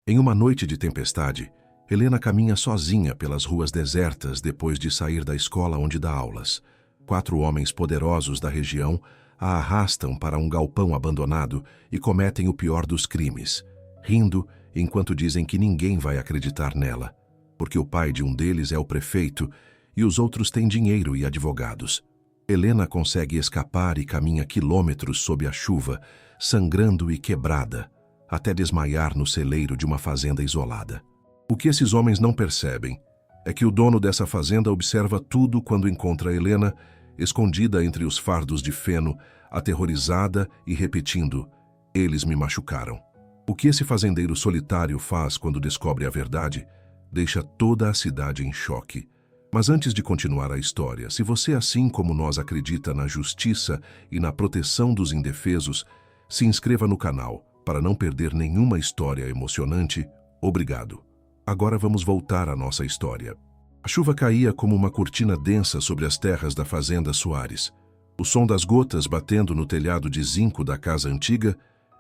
Em uma noite de tempestade, Helena caminha sozinha pelas ruas desertas depois de sair da escola onde dá aulas. 4 homens poderosos da região a arrastam para um galpão abandonado e cometem o pior dos crimes, rindo enquanto dizem que ninguém vai acreditar nela, porque o pai de um deles é o prefeito e os outros têm dinheiro e advogados. Helena consegue escapar e caminha quilômetros sob a chuva, sangrando e quebrada, até desmaiar no celeiro de uma fazenda isolada. O que esses homens não percebem é que o dono dessa fazenda observa tudo quando encontra Helena escondida entre os fardos de feno, aterrorizada e repetindo: "Eles me machucaram". O que esse fazendeiro solitário faz quando descobre a verdade deixa toda a cidade em choque. Mas antes de continuar a história, se você, assim como nós, acredita na justiça e na proteção dos indefesos, se inscreva no canal para não perder nenhuma história emocionante. Obrigado. Agora vamos voltar à nossa história. A chuva caía como uma cortina densa sobre as terras da fazenda Soares. O som das gotas batendo no telhado de zinco da casa antiga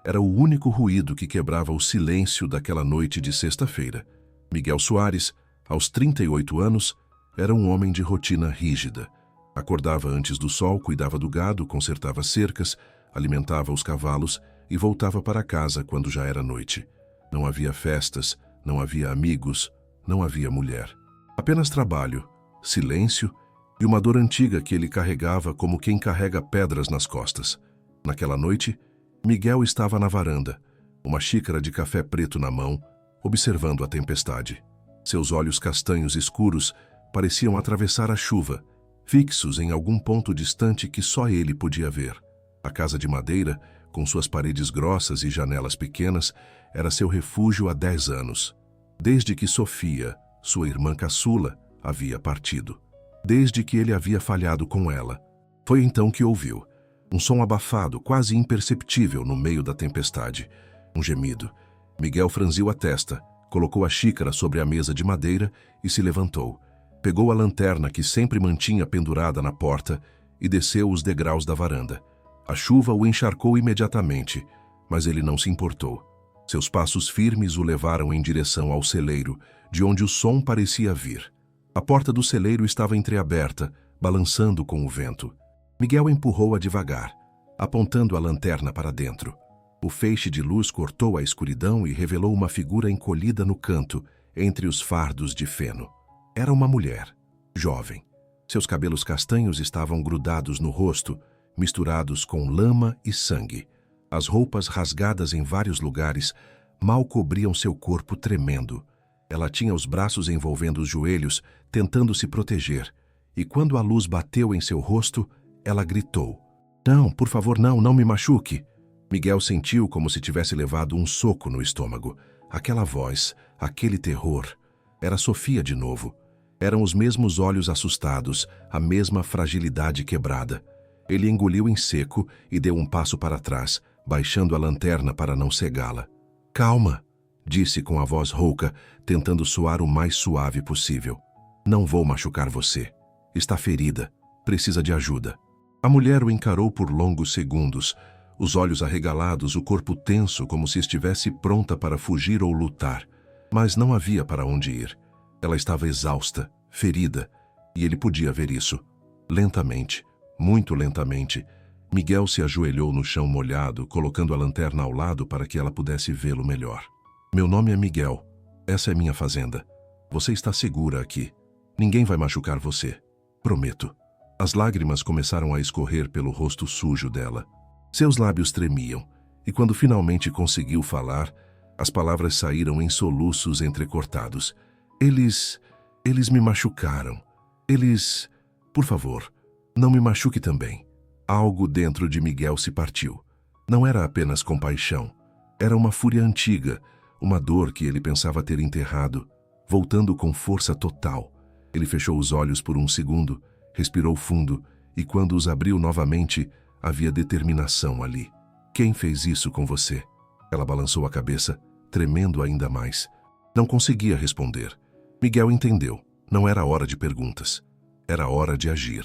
era o único ruído que quebrava o silêncio daquela noite de sexta-feira. Miguel Soares, aos 38 anos, era um homem de rotina rígida. Acordava antes do sol, cuidava do gado, consertava cercas, alimentava os cavalos e voltava para casa quando já era noite. Não havia festas, não havia amigos, não havia mulher. Apenas trabalho, silêncio e uma dor antiga que ele carregava como quem carrega pedras nas costas. Naquela noite, Miguel estava na varanda, uma xícara de café preto na mão, observando a tempestade. Seus olhos castanhos escuros pareciam atravessar a chuva, fixos em algum ponto distante que só ele podia ver. A casa de madeira, com suas paredes grossas e janelas pequenas, era seu refúgio há 10 anos. Desde que Sofia, sua irmã caçula, havia partido. Desde que ele havia falhado com ela. Foi então que ouviu um som abafado, quase imperceptível no meio da tempestade. Um gemido. Miguel franziu a testa, colocou a xícara sobre a mesa de madeira e se levantou. Pegou a lanterna que sempre mantinha pendurada na porta e desceu os degraus da varanda. A chuva o encharcou imediatamente, mas ele não se importou. Seus passos firmes o levaram em direção ao celeiro, de onde o som parecia vir. A porta do celeiro estava entreaberta, balançando com o vento. Miguel empurrou-a devagar, apontando a lanterna para dentro. O feixe de luz cortou a escuridão e revelou uma figura encolhida no canto, entre os fardos de feno. Era uma mulher, jovem. Seus cabelos castanhos estavam grudados no rosto, misturados com lama e sangue. As roupas rasgadas em vários lugares mal cobriam seu corpo tremendo. Ela tinha os braços envolvendo os joelhos, tentando se proteger, e quando a luz bateu em seu rosto, ela gritou: "Não, por favor, não, não me machuque." Miguel sentiu como se tivesse levado um soco no estômago. Aquela voz, aquele terror. Era Sofia de novo. Eram os mesmos olhos assustados, a mesma fragilidade quebrada. Ele engoliu em seco e deu um passo para trás, baixando a lanterna para não cegá-la. "Calma", disse com a voz rouca, tentando soar o mais suave possível. "Não vou machucar você. Está ferida. Precisa de ajuda." A mulher o encarou por longos segundos, os olhos arregalados, o corpo tenso como se estivesse pronta para fugir ou lutar. Mas não havia para onde ir. Ela estava exausta, ferida, e ele podia ver isso. Lentamente, muito lentamente, Miguel se ajoelhou no chão molhado, colocando a lanterna ao lado para que ela pudesse vê-lo melhor. "Meu nome é Miguel. Essa é minha fazenda. Você está segura aqui. Ninguém vai machucar você. Prometo." As lágrimas começaram a escorrer pelo rosto sujo dela. Seus lábios tremiam, e quando finalmente conseguiu falar, as palavras saíram em soluços entrecortados. Eles me machucaram. Por favor, não me machuque também." Algo dentro de Miguel se partiu. Não era apenas compaixão. Era uma fúria antiga, uma dor que ele pensava ter enterrado, voltando com força total. Ele fechou os olhos por um segundo, respirou fundo, e quando os abriu novamente, havia determinação ali. "Quem fez isso com você?" Ela balançou a cabeça, tremendo ainda mais. Não conseguia responder. Miguel entendeu. Não era hora de perguntas. Era hora de agir.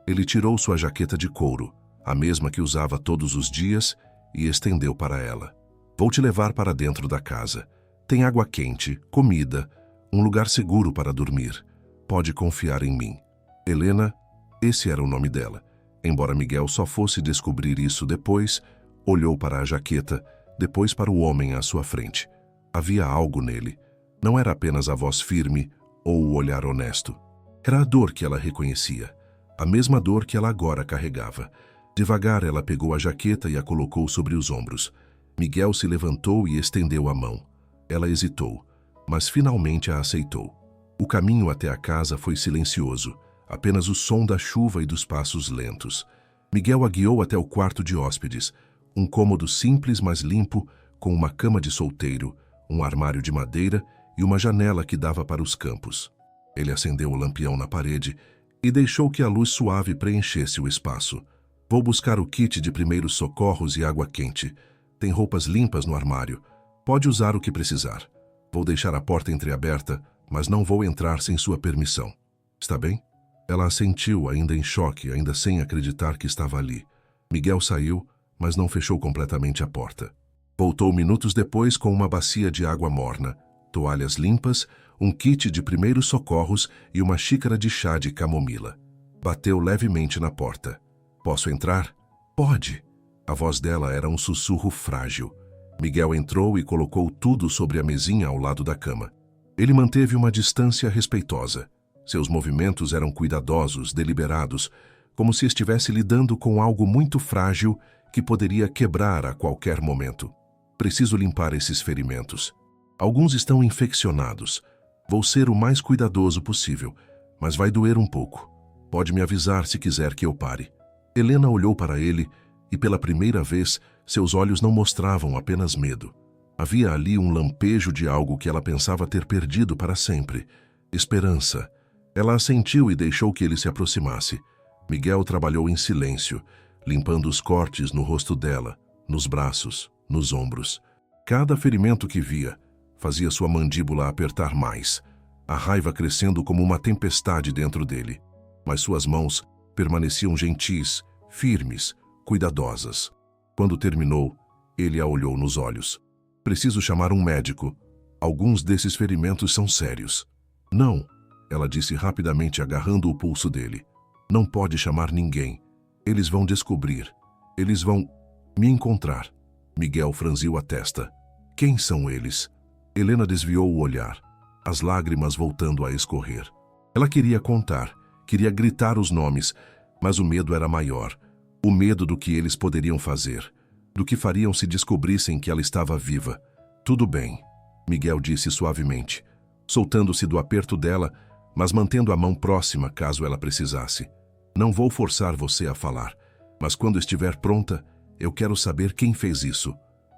Ele tirou sua jaqueta de couro, a mesma que usava todos os dias, e estendeu para ela. "Vou te levar para dentro da casa. Tem água quente, comida, um lugar seguro para dormir. Pode confiar em mim. Helena, esse era o nome dela. Embora Miguel só fosse descobrir isso depois, olhou para a jaqueta, depois para o homem à sua frente. Havia algo nele. Não era apenas a voz firme ou o olhar honesto. Era a dor que ela reconhecia, a mesma dor que ela agora carregava. Devagar ela pegou a jaqueta e a colocou sobre os ombros. Miguel se levantou e estendeu a mão. Ela hesitou, mas finalmente a aceitou. O caminho até a casa foi silencioso, apenas o som da chuva e dos passos lentos. Miguel a guiou até o quarto de hóspedes, um cômodo simples mas limpo, com uma cama de solteiro, um armário de madeira e uma janela que dava para os campos. Ele acendeu o lampião na parede e deixou que a luz suave preenchesse o espaço. Vou buscar o kit de primeiros socorros e água quente. Tem roupas limpas no armário. Pode usar o que precisar. Vou deixar a porta entreaberta, mas não vou entrar sem sua permissão. Está bem? Ela assentiu, ainda em choque, ainda sem acreditar que estava ali. Miguel saiu, mas não fechou completamente a porta. Voltou minutos depois com uma bacia de água morna, toalhas limpas, um kit de primeiros socorros e uma xícara de chá de camomila. Bateu levemente na porta. Posso entrar? Pode. A voz dela era um sussurro frágil. Miguel entrou e colocou tudo sobre a mesinha ao lado da cama. Ele manteve uma distância respeitosa. Seus movimentos eram cuidadosos, deliberados, como se estivesse lidando com algo muito frágil que poderia quebrar a qualquer momento. Preciso limpar esses ferimentos. Alguns estão infeccionados. Vou ser o mais cuidadoso possível, mas vai doer um pouco. Pode me avisar se quiser que eu pare. Helena olhou para ele e, pela primeira vez, seus olhos não mostravam apenas medo. Havia ali um lampejo de algo que ela pensava ter perdido para sempre. Esperança. Ela assentiu e deixou que ele se aproximasse. Miguel trabalhou em silêncio, limpando os cortes no rosto dela, nos braços, nos ombros. Cada ferimento que via fazia sua mandíbula apertar mais, a raiva crescendo como uma tempestade dentro dele. Mas suas mãos permaneciam gentis, firmes, cuidadosas. Quando terminou, ele a olhou nos olhos. Preciso chamar um médico. Alguns desses ferimentos são sérios. Não, ela disse rapidamente, agarrando o pulso dele. Não pode chamar ninguém. Eles vão descobrir. Eles vão me encontrar. Miguel franziu a testa. Quem são eles? Helena desviou o olhar, as lágrimas voltando a escorrer. Ela queria contar, queria gritar os nomes, mas o medo era maior. O medo do que eles poderiam fazer, do que fariam se descobrissem que ela estava viva. Tudo bem, Miguel disse suavemente, soltando-se do aperto dela, mas mantendo a mão próxima caso ela precisasse. Não vou forçar você a falar, mas quando estiver pronta, eu quero saber quem fez isso,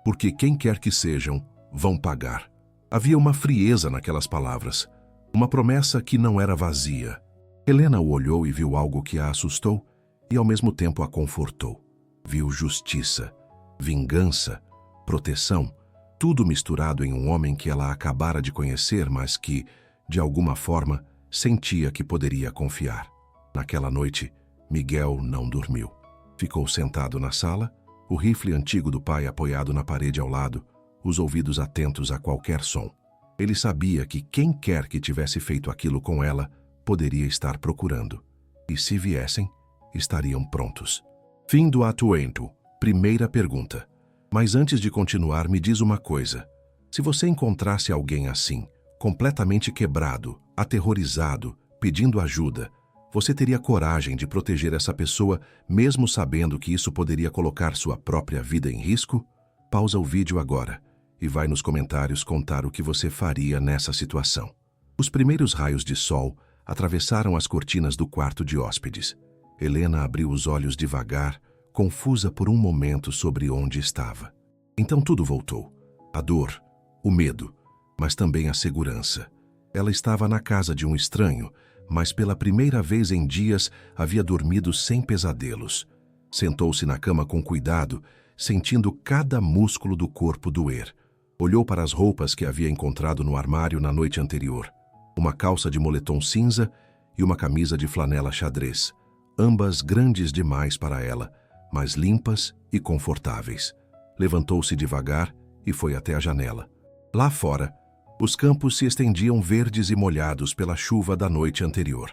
porque quem quer que sejam, vão pagar. Havia uma frieza naquelas palavras, uma promessa que não era vazia. Helena o olhou e viu algo que a assustou e ao mesmo tempo a confortou. Viu justiça, vingança, proteção, tudo misturado em um homem que ela acabara de conhecer, mas que, de alguma forma, sentia que poderia confiar. Naquela noite, Miguel não dormiu. Ficou sentado na sala, o rifle antigo do pai apoiado na parede ao lado, os ouvidos atentos a qualquer som. Ele sabia que quem quer que tivesse feito aquilo com ela poderia estar procurando. E se viessem, estariam prontos. Fim do ato 8. Primeira pergunta. Mas antes de continuar, me diz uma coisa. Se você encontrasse alguém assim, completamente quebrado, aterrorizado, pedindo ajuda, você teria coragem de proteger essa pessoa mesmo sabendo que isso poderia colocar sua própria vida em risco? Pausa o vídeo agora e vai nos comentários contar o que você faria nessa situação. Os primeiros raios de sol atravessaram as cortinas do quarto de hóspedes. Helena abriu os olhos devagar, confusa por um momento sobre onde estava. Então tudo voltou. A dor, o medo, mas também a segurança. Ela estava na casa de um estranho, mas pela primeira vez em dias havia dormido sem pesadelos. Sentou-se na cama com cuidado, sentindo cada músculo do corpo doer. Olhou para as roupas que havia encontrado no armário na noite anterior. Uma calça de moletom cinza e uma camisa de flanela xadrez. Ambas grandes demais para ela, mas limpas e confortáveis. Levantou-se devagar e foi até a janela. Lá fora, Os campos se estendiam verdes e molhados pela chuva da noite anterior.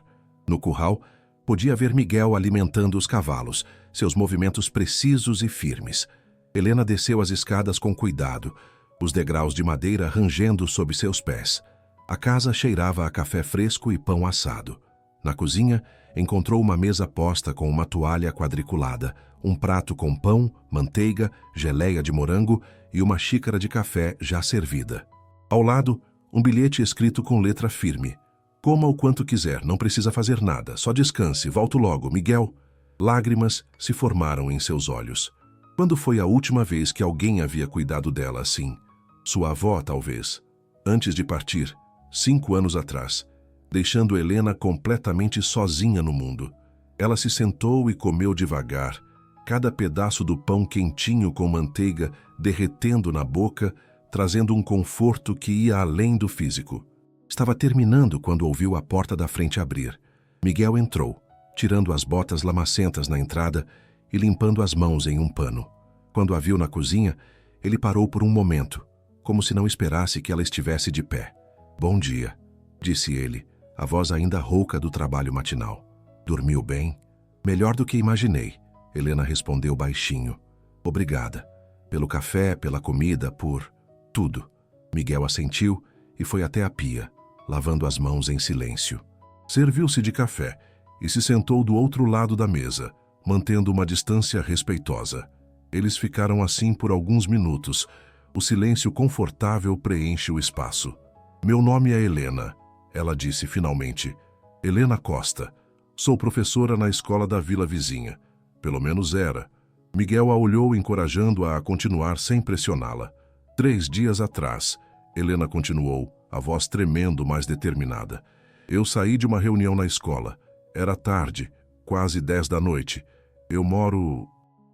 No curral, podia ver Miguel alimentando os cavalos, seus movimentos precisos e firmes. Helena desceu as escadas com cuidado, os degraus de madeira rangendo sob seus pés. A casa cheirava a café fresco e pão assado. Na cozinha, encontrou uma mesa posta com uma toalha quadriculada, um prato com pão, manteiga, geleia de morango e uma xícara de café já servida. Ao lado, um bilhete escrito com letra firme. Coma o quanto quiser, não precisa fazer nada, só descanse, volto logo, Miguel. Lágrimas se formaram em seus olhos. Quando foi a última vez que alguém havia cuidado dela assim? Sua avó, talvez. Antes de partir, 5 anos atrás, deixando Helena completamente sozinha no mundo. Ela se sentou e comeu devagar, cada pedaço do pão quentinho com manteiga derretendo na boca, trazendo um conforto que ia além do físico. Estava terminando quando ouviu a porta da frente abrir. Miguel entrou, tirando as botas lamacentas na entrada e limpando as mãos em um pano. Quando a viu na cozinha, ele parou por um momento, como se não esperasse que ela estivesse de pé. "Bom dia", disse ele, a voz ainda rouca do trabalho matinal. "Dormiu bem?" "Melhor do que imaginei", Helena respondeu baixinho. "Obrigada. Pelo café, pela comida, por tudo." Miguel assentiu e foi até a pia, lavando as mãos em silêncio. Serviu-se de café e se sentou do outro lado da mesa, mantendo uma distância respeitosa. Eles ficaram assim por alguns minutos. O silêncio confortável preenche o espaço. "Meu nome é Helena", ela disse finalmente. "Helena Costa. Sou professora na escola da vila vizinha. Pelo menos era." Miguel a olhou, encorajando-a a continuar sem pressioná-la. 3 dias atrás, Helena continuou, a voz tremendo, mas determinada. "Eu saí de uma reunião na escola. Era tarde, quase 10 da noite. Eu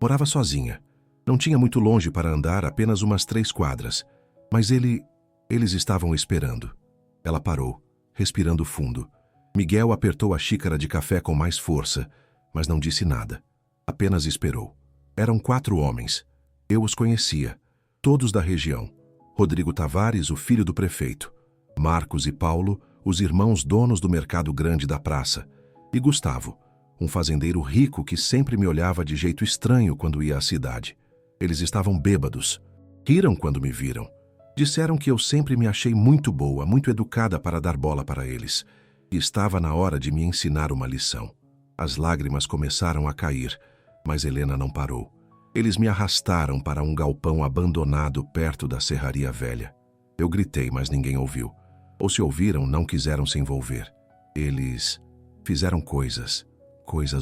Morava sozinha. Não tinha muito longe para andar, apenas umas 3 quadras. Mas eles estavam esperando." Ela parou, respirando fundo. Miguel apertou a xícara de café com mais força, mas não disse nada. Apenas esperou. Eram 4 homens. Eu os conhecia, todos da região. Rodrigo Tavares, o filho do prefeito. Marcos e Paulo, os irmãos donos do mercado grande da praça. E Gustavo, um fazendeiro rico que sempre me olhava de jeito estranho quando ia à cidade. Eles estavam bêbados. Riram quando me viram. Disseram que eu sempre me achei muito boa, muito educada para dar bola para eles. E estava na hora de me ensinar uma lição. As lágrimas começaram a cair, mas Helena não parou. Eles me arrastaram para um galpão abandonado perto da serraria velha. Eu gritei, mas ninguém ouviu. Ou se ouviram, não quiseram se envolver. Eles fizeram coisas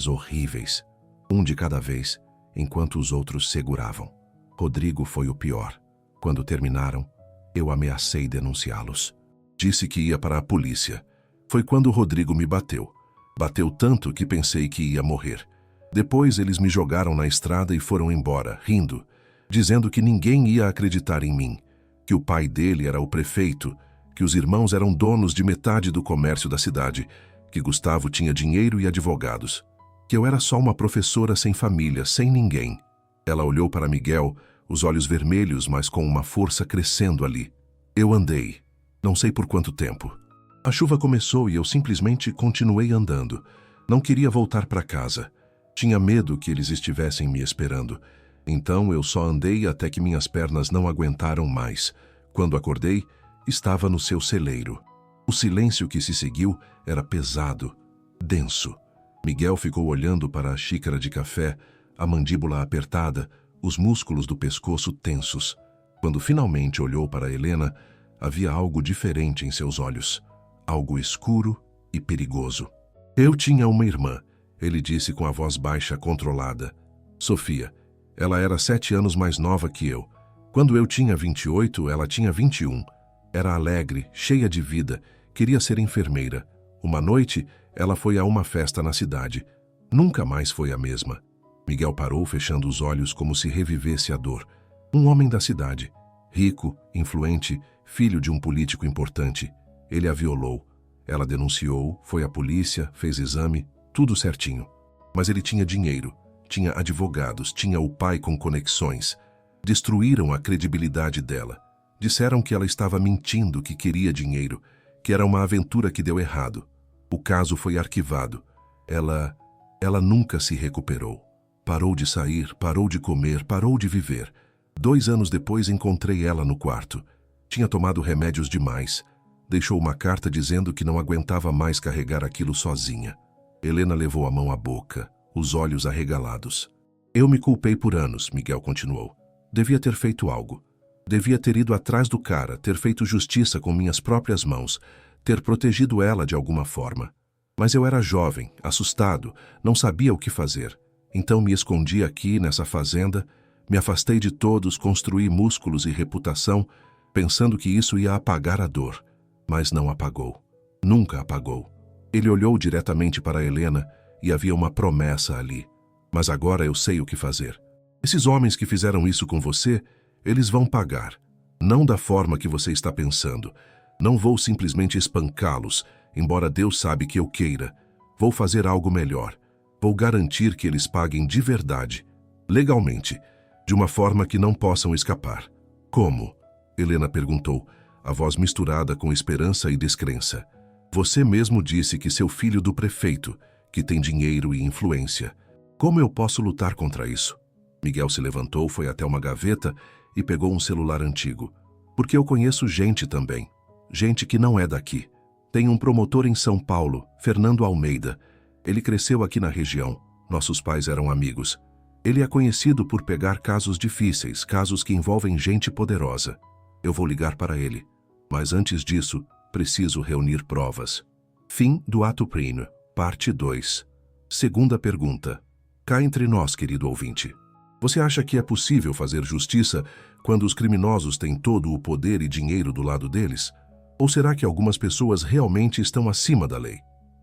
horríveis, um de cada vez, enquanto os outros seguravam. Rodrigo foi o pior. Quando terminaram, eu ameacei denunciá-los. Disse que ia para a polícia. Foi quando Rodrigo me bateu. Bateu tanto que pensei que ia morrer. Depois eles me jogaram na estrada e foram embora, rindo, dizendo que ninguém ia acreditar em mim, que o pai dele era o prefeito, que os irmãos eram donos de metade do comércio da cidade, que Gustavo tinha dinheiro e advogados, que eu era só uma professora sem família, sem ninguém. Ela olhou para Miguel, os olhos vermelhos, mas com uma força crescendo ali. Eu andei, não sei por quanto tempo. A chuva começou e eu simplesmente continuei andando. Não queria voltar para casa. Tinha medo que eles estivessem me esperando. Então eu só andei até que minhas pernas não aguentaram mais. Quando acordei, estava no seu celeiro. O silêncio que se seguiu era pesado, denso. Miguel ficou olhando para a xícara de café, a mandíbula apertada, os músculos do pescoço tensos. Quando finalmente olhou para Helena, havia algo diferente em seus olhos. Algo escuro e perigoso. "Eu tinha uma irmã", ele disse com a voz baixa controlada. "Sofia. Ela era 7 anos mais nova que eu. Quando eu tinha 28, ela tinha 21. Era alegre, cheia de vida, queria ser enfermeira. Uma noite, ela foi a uma festa na cidade. Nunca mais foi a mesma." Miguel parou, fechando os olhos como se revivesse a dor. Um homem da cidade, rico, influente, filho de um político importante. Ele a violou. Ela denunciou, foi à polícia, fez exame, tudo certinho. Mas ele tinha dinheiro, tinha advogados, tinha o pai com conexões. Destruíram a credibilidade dela. Disseram que ela estava mentindo, que queria dinheiro, que era uma aventura que deu errado. O caso foi arquivado. Ela nunca se recuperou. Parou de sair, parou de comer, parou de viver. 2 anos depois encontrei ela no quarto. Tinha tomado remédios demais. Deixou uma carta dizendo que não aguentava mais carregar aquilo sozinha. Helena levou a mão à boca, os olhos arregalados. Eu me culpei por anos, Miguel continuou. Devia ter feito algo. Devia ter ido atrás do cara, ter feito justiça com minhas próprias mãos, ter protegido ela de alguma forma. Mas eu era jovem, assustado, não sabia o que fazer. Então me escondi aqui, nessa fazenda, me afastei de todos, construí músculos e reputação, pensando que isso ia apagar a dor. Mas não apagou. Nunca apagou. Ele olhou diretamente para Helena e havia uma promessa ali. Mas agora eu sei o que fazer. Esses homens que fizeram isso com você, eles vão pagar. Não da forma que você está pensando. Não vou simplesmente espancá-los, embora Deus sabe que eu queira. Vou fazer algo melhor. Vou garantir que eles paguem de verdade, legalmente, de uma forma que não possam escapar. Como? Helena perguntou, a voz misturada com esperança e descrença. Você mesmo disse que seu filho do prefeito, que tem dinheiro e influência. Como eu posso lutar contra isso? Miguel se levantou, foi até uma gaveta e pegou um celular antigo. Porque eu conheço gente também. Gente que não é daqui. Tem um promotor em São Paulo, Fernando Almeida. Ele cresceu aqui na região. Nossos pais eram amigos. Ele é conhecido por pegar casos difíceis, casos que envolvem gente poderosa. Eu vou ligar para ele. Mas antes disso, preciso reunir provas. Fim do ato primo, parte 2. Segunda pergunta. Cá entre nós, querido ouvinte. Você acha que é possível fazer justiça quando os criminosos têm todo o poder e dinheiro do lado deles? Ou será que algumas pessoas realmente estão acima da lei?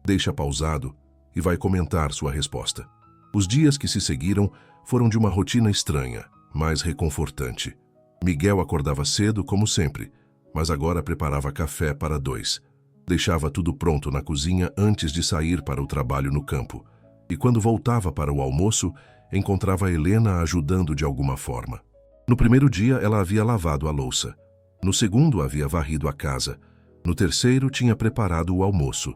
Deixa pausado e vai comentar sua resposta. Os dias que se seguiram foram de uma rotina estranha, mas reconfortante. Miguel acordava cedo, como sempre, mas agora preparava café para 2. Deixava tudo pronto na cozinha antes de sair para o trabalho no campo. E quando voltava para o almoço, encontrava Helena ajudando de alguma forma. No primeiro dia, ela havia lavado a louça. No segundo, havia varrido a casa. No terceiro, tinha preparado o almoço.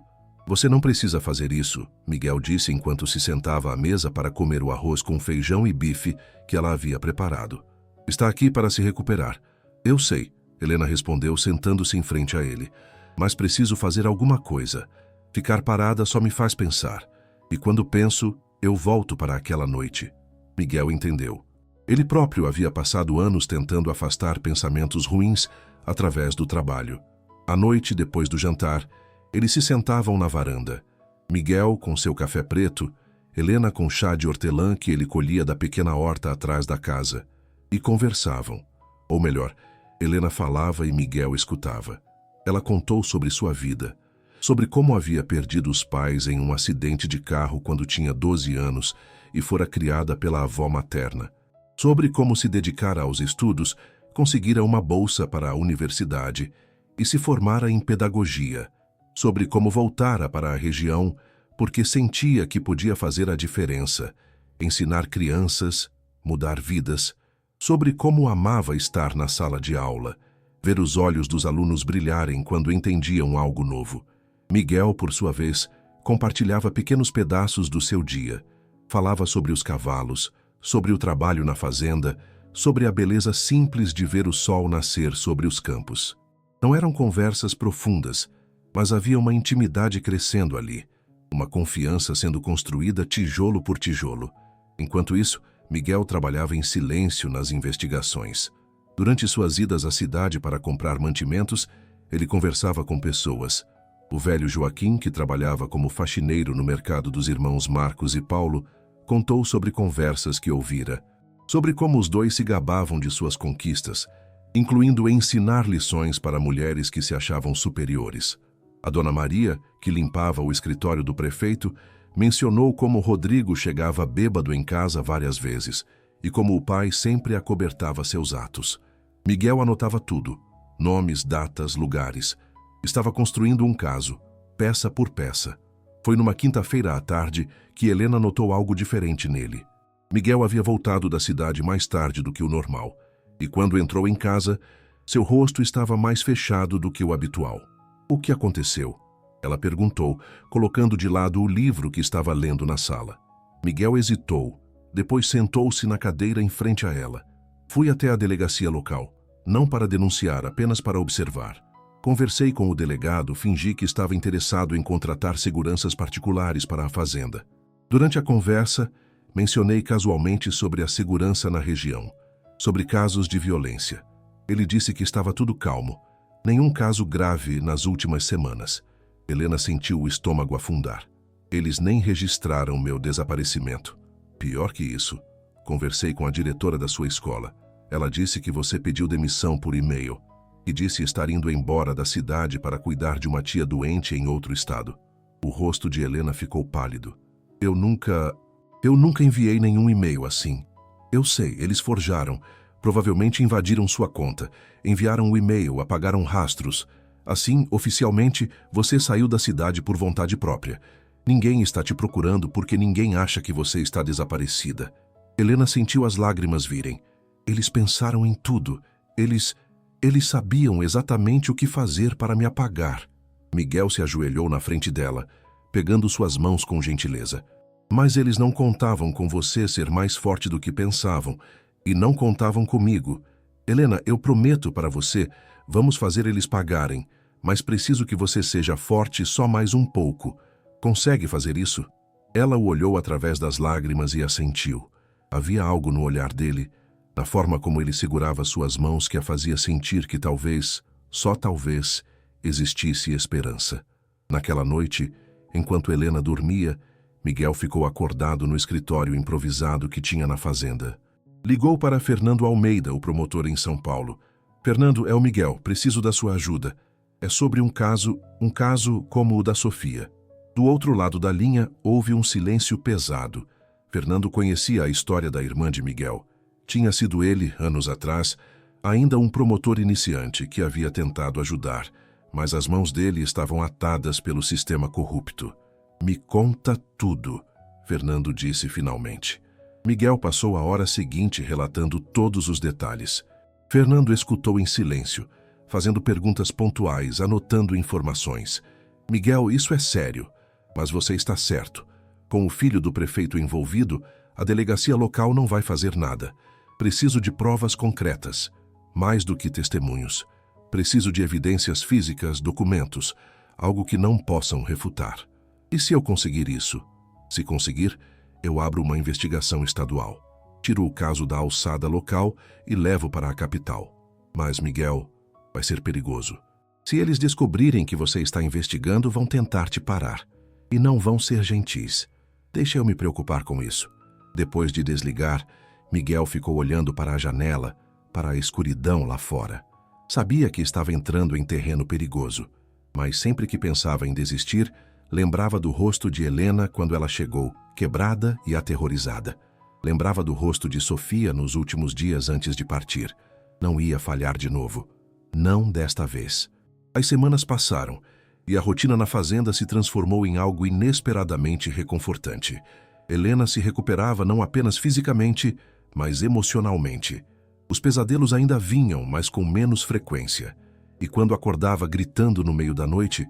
Você não precisa fazer isso, Miguel disse enquanto se sentava à mesa para comer o arroz com feijão e bife que ela havia preparado. Está aqui para se recuperar. Eu sei, Helena respondeu sentando-se em frente a ele. Mas preciso fazer alguma coisa. Ficar parada só me faz pensar. E quando penso, eu volto para aquela noite. Miguel entendeu. Ele próprio havia passado anos tentando afastar pensamentos ruins através do trabalho. À noite, depois do jantar, eles se sentavam na varanda. Miguel com seu café preto, Helena com chá de hortelã que ele colhia da pequena horta atrás da casa. E conversavam. Ou melhor, Helena falava e Miguel escutava. Ela contou sobre sua vida, sobre como havia perdido os pais em um acidente de carro quando tinha 12 anos e fora criada pela avó materna, sobre como se dedicara aos estudos, conseguira uma bolsa para a universidade e se formara em pedagogia, sobre como voltara para a região porque sentia que podia fazer a diferença, ensinar crianças, mudar vidas, sobre como amava estar na sala de aula, ver os olhos dos alunos brilharem quando entendiam algo novo. Miguel, por sua vez, compartilhava pequenos pedaços do seu dia. Falava sobre os cavalos, sobre o trabalho na fazenda, sobre a beleza simples de ver o sol nascer sobre os campos. Não eram conversas profundas, mas havia uma intimidade crescendo ali, uma confiança sendo construída tijolo por tijolo. Enquanto isso, Miguel trabalhava em silêncio nas investigações. Durante suas idas à cidade para comprar mantimentos, ele conversava com pessoas. O velho Joaquim, que trabalhava como faxineiro no mercado dos irmãos Marcos e Paulo, contou sobre conversas que ouvira, sobre como os dois se gabavam de suas conquistas, incluindo ensinar lições para mulheres que se achavam superiores. A dona Maria, que limpava o escritório do prefeito, mencionou como Rodrigo chegava bêbado em casa várias vezes e como o pai sempre acobertava seus atos. Miguel anotava tudo, nomes, datas, lugares. Estava construindo um caso, peça por peça. Foi numa quinta-feira à tarde que Helena notou algo diferente nele. Miguel havia voltado da cidade mais tarde do que o normal, e quando entrou em casa, Seu rosto estava mais fechado do que o habitual. O que aconteceu? Ela perguntou, colocando de lado o livro que estava lendo na sala. Miguel hesitou, depois sentou-se na cadeira em frente a ela. Fui até a delegacia local, não para denunciar, apenas para observar. Conversei com o delegado, fingi que estava interessado em contratar seguranças particulares para a fazenda. Durante a conversa, mencionei casualmente sobre a segurança na região, sobre casos de violência. Ele disse que estava tudo calmo, nenhum caso grave nas últimas semanas. Helena sentiu o estômago afundar. Eles nem registraram meu desaparecimento. Pior que isso, conversei com a diretora da sua escola. Ela disse que você pediu demissão por e-mail e disse estar indo embora da cidade para cuidar de uma tia doente em outro estado. O rosto de Helena ficou pálido. Eu nunca enviei nenhum e-mail assim. Eu sei, eles forjaram. Provavelmente invadiram sua conta, enviaram um e-mail, apagaram rastros. Assim, oficialmente, você saiu da cidade por vontade própria. Ninguém está te procurando porque ninguém acha que você está desaparecida. Helena sentiu as lágrimas virem. Eles pensaram em tudo. Eles sabiam exatamente o que fazer para me apagar. Miguel se ajoelhou na frente dela, pegando suas mãos com gentileza. Mas eles não contavam com você ser mais forte do que pensavam. E não contavam comigo. Helena, eu prometo para você, vamos fazer eles pagarem, mas preciso que você seja forte só mais um pouco. Consegue fazer isso? Ela o olhou através das lágrimas e assentiu. Havia algo no olhar dele, na forma como ele segurava suas mãos que a fazia sentir que talvez, só talvez, existisse esperança. Naquela noite, enquanto Helena dormia, Miguel ficou acordado no escritório improvisado que tinha na fazenda. Ligou para Fernando Almeida, o promotor em São Paulo. Fernando, é o Miguel, preciso da sua ajuda. É sobre um caso como o da Sofia. Do outro lado da linha, houve um silêncio pesado. Fernando conhecia a história da irmã de Miguel. Tinha sido ele, anos atrás, ainda um promotor iniciante que havia tentado ajudar, mas as mãos dele estavam atadas pelo sistema corrupto. Me conta tudo, Fernando disse finalmente. Miguel passou a hora seguinte relatando todos os detalhes. Fernando escutou em silêncio, fazendo perguntas pontuais, anotando informações. Miguel, isso é sério, mas você está certo. Com o filho do prefeito envolvido, a delegacia local não vai fazer nada. Preciso de provas concretas, mais do que testemunhos. Preciso de evidências físicas, documentos, algo que não possam refutar. E se eu conseguir isso? Se conseguir, eu abro uma investigação estadual. Tiro o caso da alçada local e levo para a capital. Mas, Miguel, vai ser perigoso. Se eles descobrirem que você está investigando, vão tentar te parar. E não vão ser gentis. Deixa eu me preocupar com isso. Depois de desligar, Miguel ficou olhando para a janela, para a escuridão lá fora. Sabia que estava entrando em terreno perigoso, mas sempre que pensava em desistir, lembrava do rosto de Helena quando ela chegou, quebrada e aterrorizada. Lembrava do rosto de Sofia nos últimos dias antes de partir. Não ia falhar de novo. Não desta vez. As semanas passaram e a rotina na fazenda se transformou em algo inesperadamente reconfortante. Helena se recuperava não apenas fisicamente, mas emocionalmente. Os pesadelos ainda vinham, mas com menos frequência. E quando acordava gritando no meio da noite,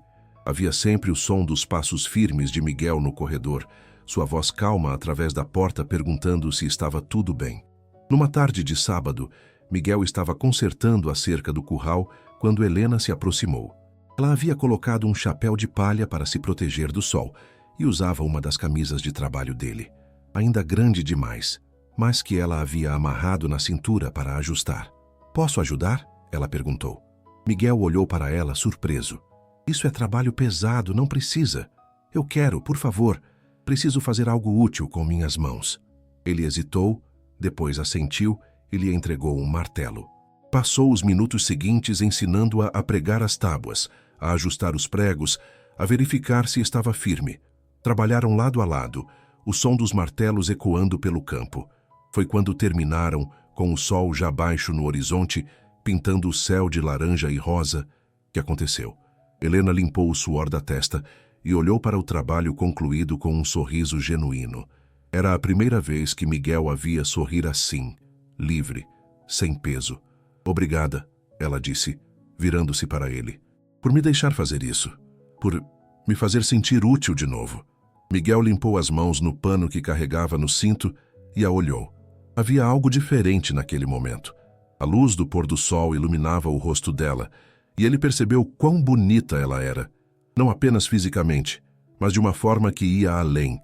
havia sempre o som dos passos firmes de Miguel no corredor, sua voz calma através da porta perguntando se estava tudo bem. Numa tarde de sábado, Miguel estava consertando a cerca do curral quando Helena se aproximou. Ela havia colocado um chapéu de palha para se proteger do sol e usava uma das camisas de trabalho dele, ainda grande demais, mas que ela havia amarrado na cintura para ajustar. "Posso ajudar?" ela perguntou. Miguel olhou para ela surpreso. "Isso é trabalho pesado, não precisa. Eu quero, por favor. Preciso fazer algo útil com minhas mãos." Ele hesitou, depois assentiu e lhe entregou um martelo. Passou os minutos seguintes ensinando-a a pregar as tábuas, a ajustar os pregos, a verificar se estava firme. Trabalharam lado a lado, o som dos martelos ecoando pelo campo. Foi quando terminaram, com o sol já baixo no horizonte, pintando o céu de laranja e rosa, que aconteceu. Helena limpou o suor da testa e olhou para o trabalho concluído com um sorriso genuíno. Era a primeira vez que Miguel a via sorrir assim, livre, sem peso. "Obrigada," ela disse, virando-se para ele. Por me deixar fazer isso. Por me fazer sentir útil de novo. Miguel limpou as mãos no pano que carregava no cinto e a olhou. Havia algo diferente naquele momento. A luz do pôr do sol iluminava o rosto dela, e ele percebeu quão bonita ela era. Não apenas fisicamente, mas de uma forma que ia além.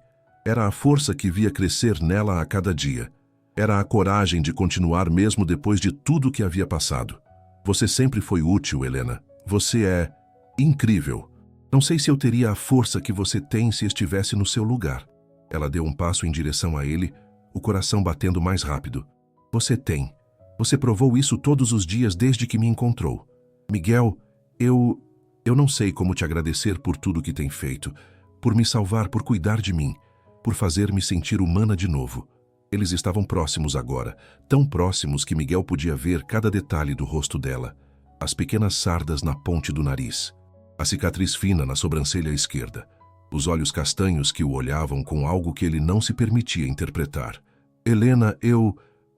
Era a força que via crescer nela a cada dia. Era a coragem de continuar mesmo depois de tudo que havia passado. Você sempre foi útil, Helena. Você é incrível. Não sei se eu teria a força que você tem se estivesse no seu lugar. Ela deu um passo em direção a ele, o coração batendo mais rápido. Você tem. Você provou isso todos os dias desde que me encontrou. Miguel, eu não sei como te agradecer por tudo que tem feito, por me salvar, por cuidar de mim, por fazer-me sentir humana de novo. Eles estavam próximos agora, tão próximos que Miguel podia ver cada detalhe do rosto dela. As pequenas sardas na ponte do nariz, a cicatriz fina na sobrancelha esquerda, os olhos castanhos que o olhavam com algo que ele não se permitia interpretar. Helena,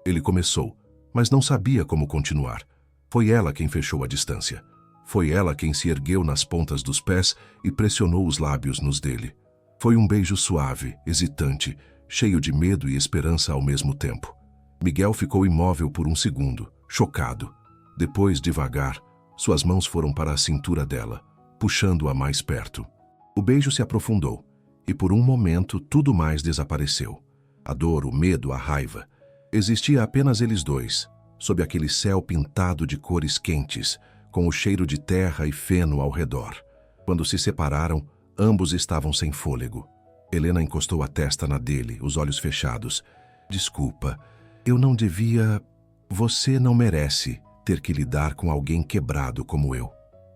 Ele começou, mas não sabia como continuar. Foi ela quem fechou a distância. Foi ela quem se ergueu nas pontas dos pés e pressionou os lábios nos dele. Foi um beijo suave, hesitante, cheio de medo e esperança ao mesmo tempo. Miguel ficou imóvel por um segundo, chocado. Depois, devagar, suas mãos foram para a cintura dela, puxando-a mais perto. O beijo se aprofundou, e por um momento tudo mais desapareceu. A dor, o medo, a raiva. Existia apenas eles dois, sob aquele céu pintado de cores quentes, com o cheiro de terra e feno ao redor. Quando se separaram, ambos estavam sem fôlego. Helena encostou a testa na dele, os olhos fechados. Desculpa, eu não devia... Você não merece ter que lidar com alguém quebrado como eu.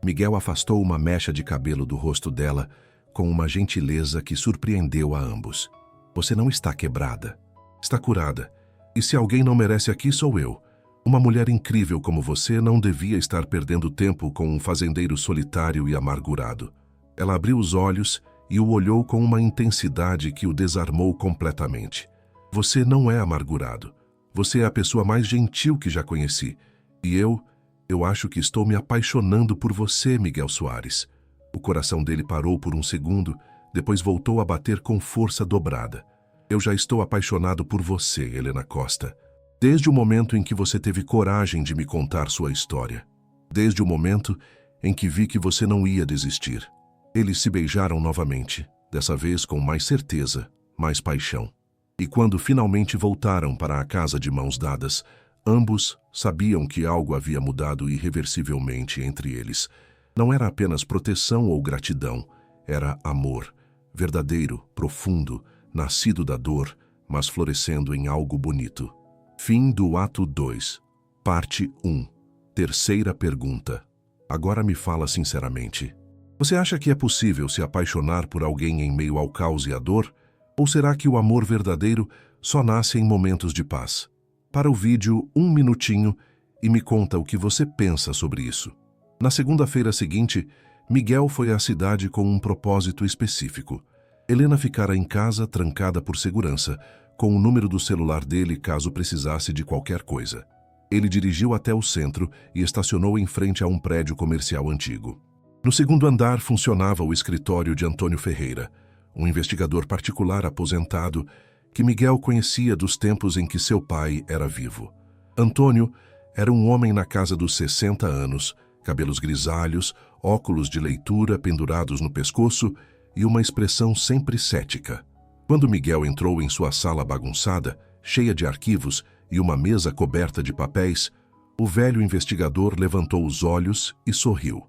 Miguel afastou uma mecha de cabelo do rosto dela com uma gentileza que surpreendeu a ambos. Você não está quebrada. Está curada. E se alguém não merece aqui, sou eu. Uma mulher incrível como você não devia estar perdendo tempo com um fazendeiro solitário e amargurado. Ela abriu os olhos e o olhou com uma intensidade que o desarmou completamente. Você não é amargurado. Você é a pessoa mais gentil que já conheci. E eu acho que estou me apaixonando por você, Miguel Soares. O coração dele parou por um segundo, depois voltou a bater com força dobrada. Eu já estou apaixonado por você, Helena Costa. Desde o momento em que você teve coragem de me contar sua história. Desde o momento em que vi que você não ia desistir. Eles se beijaram novamente, dessa vez com mais certeza, mais paixão. E quando finalmente voltaram para a casa de mãos dadas, ambos sabiam que algo havia mudado irreversivelmente entre eles. Não era apenas proteção ou gratidão, era amor, verdadeiro, profundo, nascido da dor, mas florescendo em algo bonito. Fim do ato 2, parte 1. Terceira pergunta. Agora me fala sinceramente. Você acha que é possível se apaixonar por alguém em meio ao caos e à dor? Ou será que o amor verdadeiro só nasce em momentos de paz? Para o vídeo, 1 minutinho e me conta o que você pensa sobre isso. Na segunda-feira seguinte, Miguel foi à cidade com um propósito específico. Helena ficara em casa, trancada por segurança, com o número do celular dele caso precisasse de qualquer coisa. Ele dirigiu até o centro e estacionou em frente a um prédio comercial antigo. No segundo andar funcionava o escritório de Antônio Ferreira, um investigador particular aposentado que Miguel conhecia dos tempos em que seu pai era vivo. Antônio era um homem na casa dos 60 anos, cabelos grisalhos, óculos de leitura pendurados no pescoço e uma expressão sempre cética. Quando Miguel entrou em sua sala bagunçada, cheia de arquivos e uma mesa coberta de papéis, o velho investigador levantou os olhos e sorriu.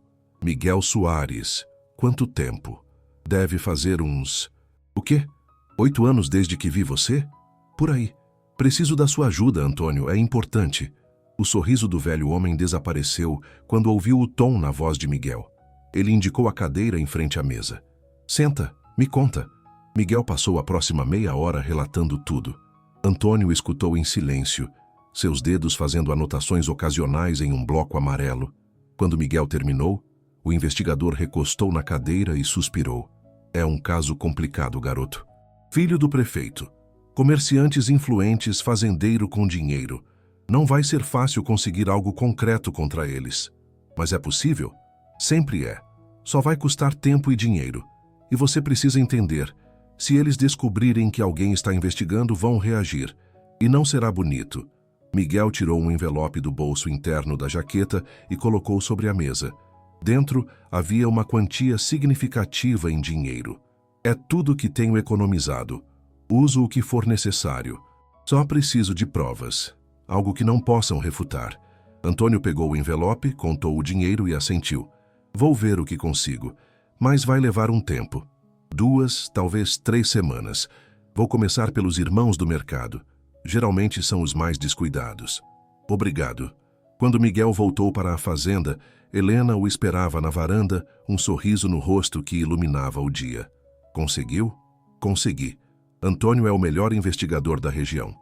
Miguel Soares, quanto tempo? Deve fazer uns... O quê? 8 anos desde que vi você? Por aí. Preciso da sua ajuda, Antônio, é importante. O sorriso do velho homem desapareceu quando ouviu o tom na voz de Miguel. Ele indicou a cadeira em frente à mesa. Senta, me conta. Miguel passou a próxima meia hora relatando tudo. Antônio escutou em silêncio, seus dedos fazendo anotações ocasionais em um bloco amarelo. Quando Miguel terminou, o investigador recostou na cadeira e suspirou. É um caso complicado, garoto. Filho do prefeito. Comerciantes influentes, fazendeiro com dinheiro. Não vai ser fácil conseguir algo concreto contra eles. Mas é possível? Sempre é. Só vai custar tempo e dinheiro. E você precisa entender, se eles descobrirem que alguém está investigando, vão reagir. E não será bonito. Miguel tirou um envelope do bolso interno da jaqueta e colocou sobre a mesa. Dentro havia uma quantia significativa em dinheiro. É tudo que tenho economizado. Uso o que for necessário. Só preciso de provas. Algo que não possam refutar. Antônio pegou o envelope, contou o dinheiro e assentiu. Vou ver o que consigo. Mas vai levar um tempo. 2, talvez 3 semanas. Vou começar pelos irmãos do mercado. Geralmente são os mais descuidados. Obrigado. Quando Miguel voltou para a fazenda, Helena o esperava na varanda, um sorriso no rosto que iluminava o dia. Conseguiu? Consegui. Antônio é o melhor investigador da região.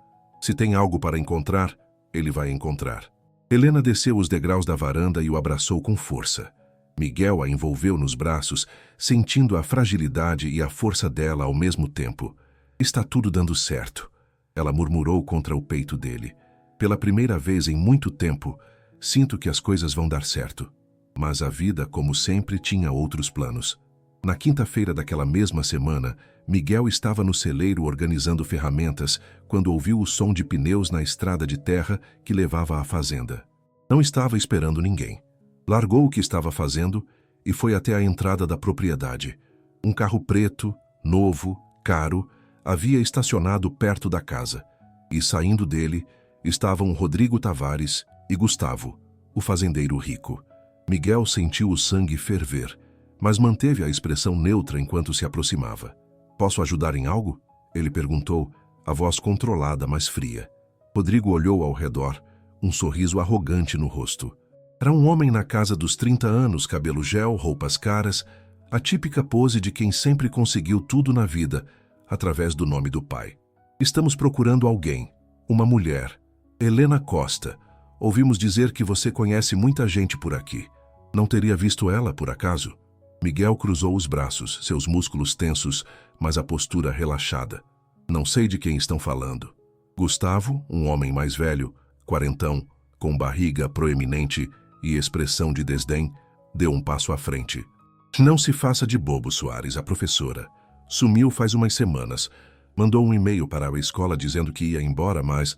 Se tem algo para encontrar, ele vai encontrar. Helena desceu os degraus da varanda e o abraçou com força. Miguel a envolveu nos braços, sentindo a fragilidade e a força dela ao mesmo tempo. Está tudo dando certo. Ela murmurou contra o peito dele. Pela primeira vez em muito tempo, sinto que as coisas vão dar certo. Mas a vida, como sempre, tinha outros planos. Na quinta-feira daquela mesma semana, Miguel estava no celeiro organizando ferramentas quando ouviu o som de pneus na estrada de terra que levava à fazenda. Não estava esperando ninguém. Largou o que estava fazendo e foi até a entrada da propriedade. Um carro preto, novo, caro, havia estacionado perto da casa. E saindo dele, estavam Rodrigo Tavares e Gustavo, o fazendeiro rico. Miguel sentiu o sangue ferver, mas manteve a expressão neutra enquanto se aproximava. Posso ajudar em algo? Ele perguntou, a voz controlada, mas fria. Rodrigo olhou ao redor, um sorriso arrogante no rosto. Era um homem na casa dos 30 anos, cabelo gel, roupas caras, a típica pose de quem sempre conseguiu tudo na vida, através do nome do pai. Estamos procurando alguém, uma mulher. Helena Costa. Ouvimos dizer que você conhece muita gente por aqui. Não teria visto ela, por acaso? Miguel cruzou os braços, seus músculos tensos, mas a postura relaxada. Não sei de quem estão falando. Gustavo, um homem mais velho, quarentão, com barriga proeminente e expressão de desdém, deu um passo à frente. Não se faça de bobo, Soares, a professora. Sumiu faz umas semanas. Mandou um e-mail para a escola dizendo que ia embora, mas...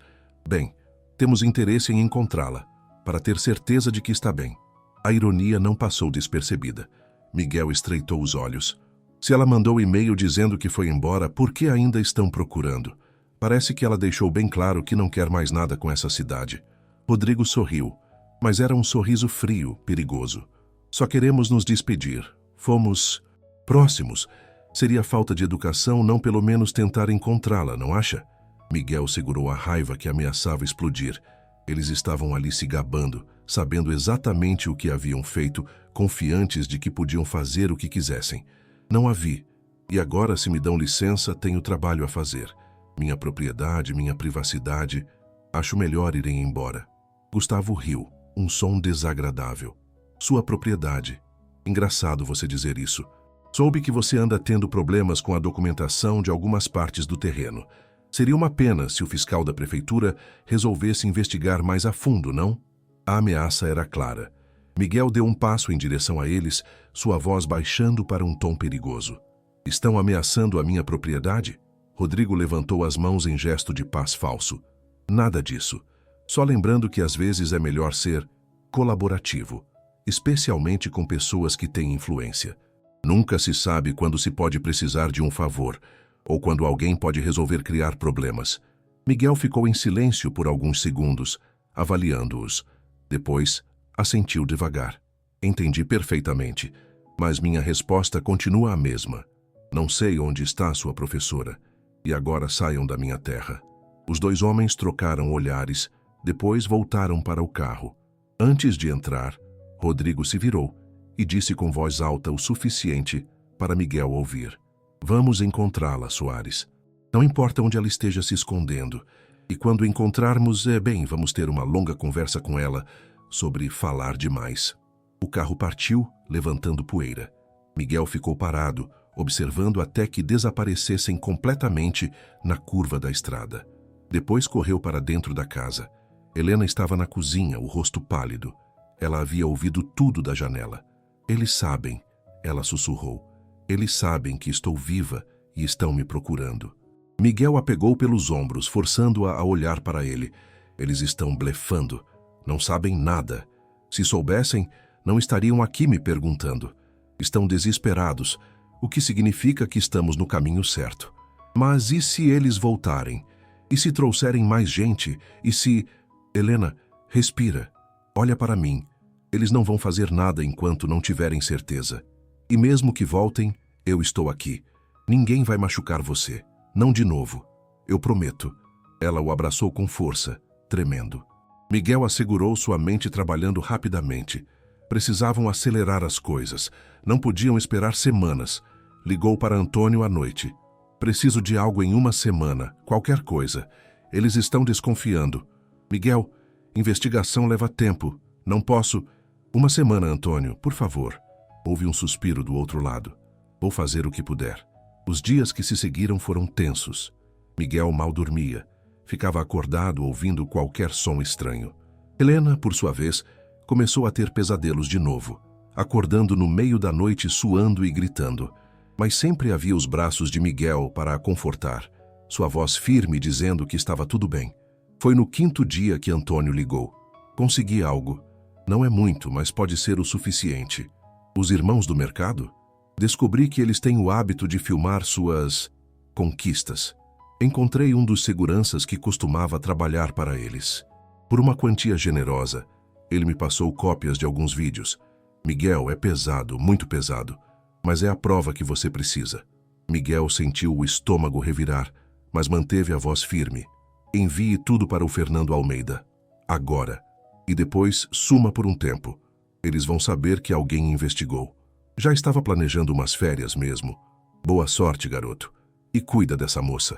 Bem, temos interesse em encontrá-la, para ter certeza de que está bem. A ironia não passou despercebida. Miguel estreitou os olhos. Se ela mandou e-mail dizendo que foi embora, por que ainda estão procurando? Parece que ela deixou bem claro que não quer mais nada com essa cidade. Rodrigo sorriu, mas era um sorriso frio, perigoso. Só queremos nos despedir. Fomos próximos. Seria falta de educação não pelo menos tentar encontrá-la, não acha? Miguel segurou a raiva que ameaçava explodir. Eles estavam ali se gabando, sabendo exatamente o que haviam feito, confiantes de que podiam fazer o que quisessem. Não a vi. E agora, se me dão licença, tenho trabalho a fazer. Minha propriedade, minha privacidade. Acho melhor irem embora. Gustavo riu, um som desagradável. Sua propriedade. Engraçado você dizer isso. Soube que você anda tendo problemas com a documentação de algumas partes do terreno. Seria uma pena se o fiscal da prefeitura resolvesse investigar mais a fundo, não? A ameaça era clara. Miguel deu um passo em direção a eles, sua voz baixando para um tom perigoso. Estão ameaçando a minha propriedade? Rodrigo levantou as mãos em gesto de paz falso. Nada disso. Só lembrando que às vezes é melhor ser colaborativo, especialmente com pessoas que têm influência. Nunca se sabe quando se pode precisar de um favor, ou quando alguém pode resolver criar problemas. Miguel ficou em silêncio por alguns segundos, avaliando-os. Depois, assentiu devagar. Entendi perfeitamente, mas minha resposta continua a mesma. Não sei onde está sua professora, e agora saiam da minha terra. Os dois homens trocaram olhares, depois voltaram para o carro. Antes de entrar, Rodrigo se virou e disse com voz alta o suficiente para Miguel ouvir. Vamos encontrá-la, Soares. Não importa onde ela esteja se escondendo. E quando encontrarmos, vamos ter uma longa conversa com ela sobre falar demais. O carro partiu, levantando poeira. Miguel ficou parado, observando até que desaparecessem completamente na curva da estrada. Depois correu para dentro da casa. Helena estava na cozinha, o rosto pálido. Ela havia ouvido tudo da janela. Eles sabem, ela sussurrou. Eles sabem que estou viva e estão me procurando. Miguel a pegou pelos ombros, forçando-a a olhar para ele. Eles estão blefando. Não sabem nada. Se soubessem, não estariam aqui me perguntando. Estão desesperados, o que significa que estamos no caminho certo. Mas e se eles voltarem? E se trouxerem mais gente? E se... Helena, respira. Olha para mim. Eles não vão fazer nada enquanto não tiverem certeza. E mesmo que voltem, eu estou aqui. Ninguém vai machucar você. Não de novo. Eu prometo. Ela o abraçou com força, tremendo. Miguel assegurou sua mente trabalhando rapidamente. Precisavam acelerar as coisas. Não podiam esperar semanas. Ligou para Antônio à noite. Preciso de algo em uma semana, qualquer coisa. Eles estão desconfiando. Miguel, investigação leva tempo. Não posso... Uma semana, Antônio, por favor. Houve um suspiro do outro lado. Vou fazer o que puder. Os dias que se seguiram foram tensos. Miguel mal dormia. Ficava acordado ouvindo qualquer som estranho. Helena, por sua vez, começou a ter pesadelos de novo, acordando no meio da noite suando e gritando. Mas sempre havia os braços de Miguel para a confortar, sua voz firme dizendo que estava tudo bem. Foi no 5º dia que Antônio ligou. Consegui algo. Não é muito, mas pode ser o suficiente. Os irmãos do mercado? Descobri que eles têm o hábito de filmar suas conquistas. Encontrei um dos seguranças que costumava trabalhar para eles. Por uma quantia generosa, ele me passou cópias de alguns vídeos. Miguel, é pesado, muito pesado, mas é a prova que você precisa. Miguel sentiu o estômago revirar, mas manteve a voz firme. Envie tudo para o Fernando Almeida. Agora. E depois suma por um tempo. Eles vão saber que alguém investigou. Já estava planejando umas férias mesmo. Boa sorte, garoto. E cuida dessa moça.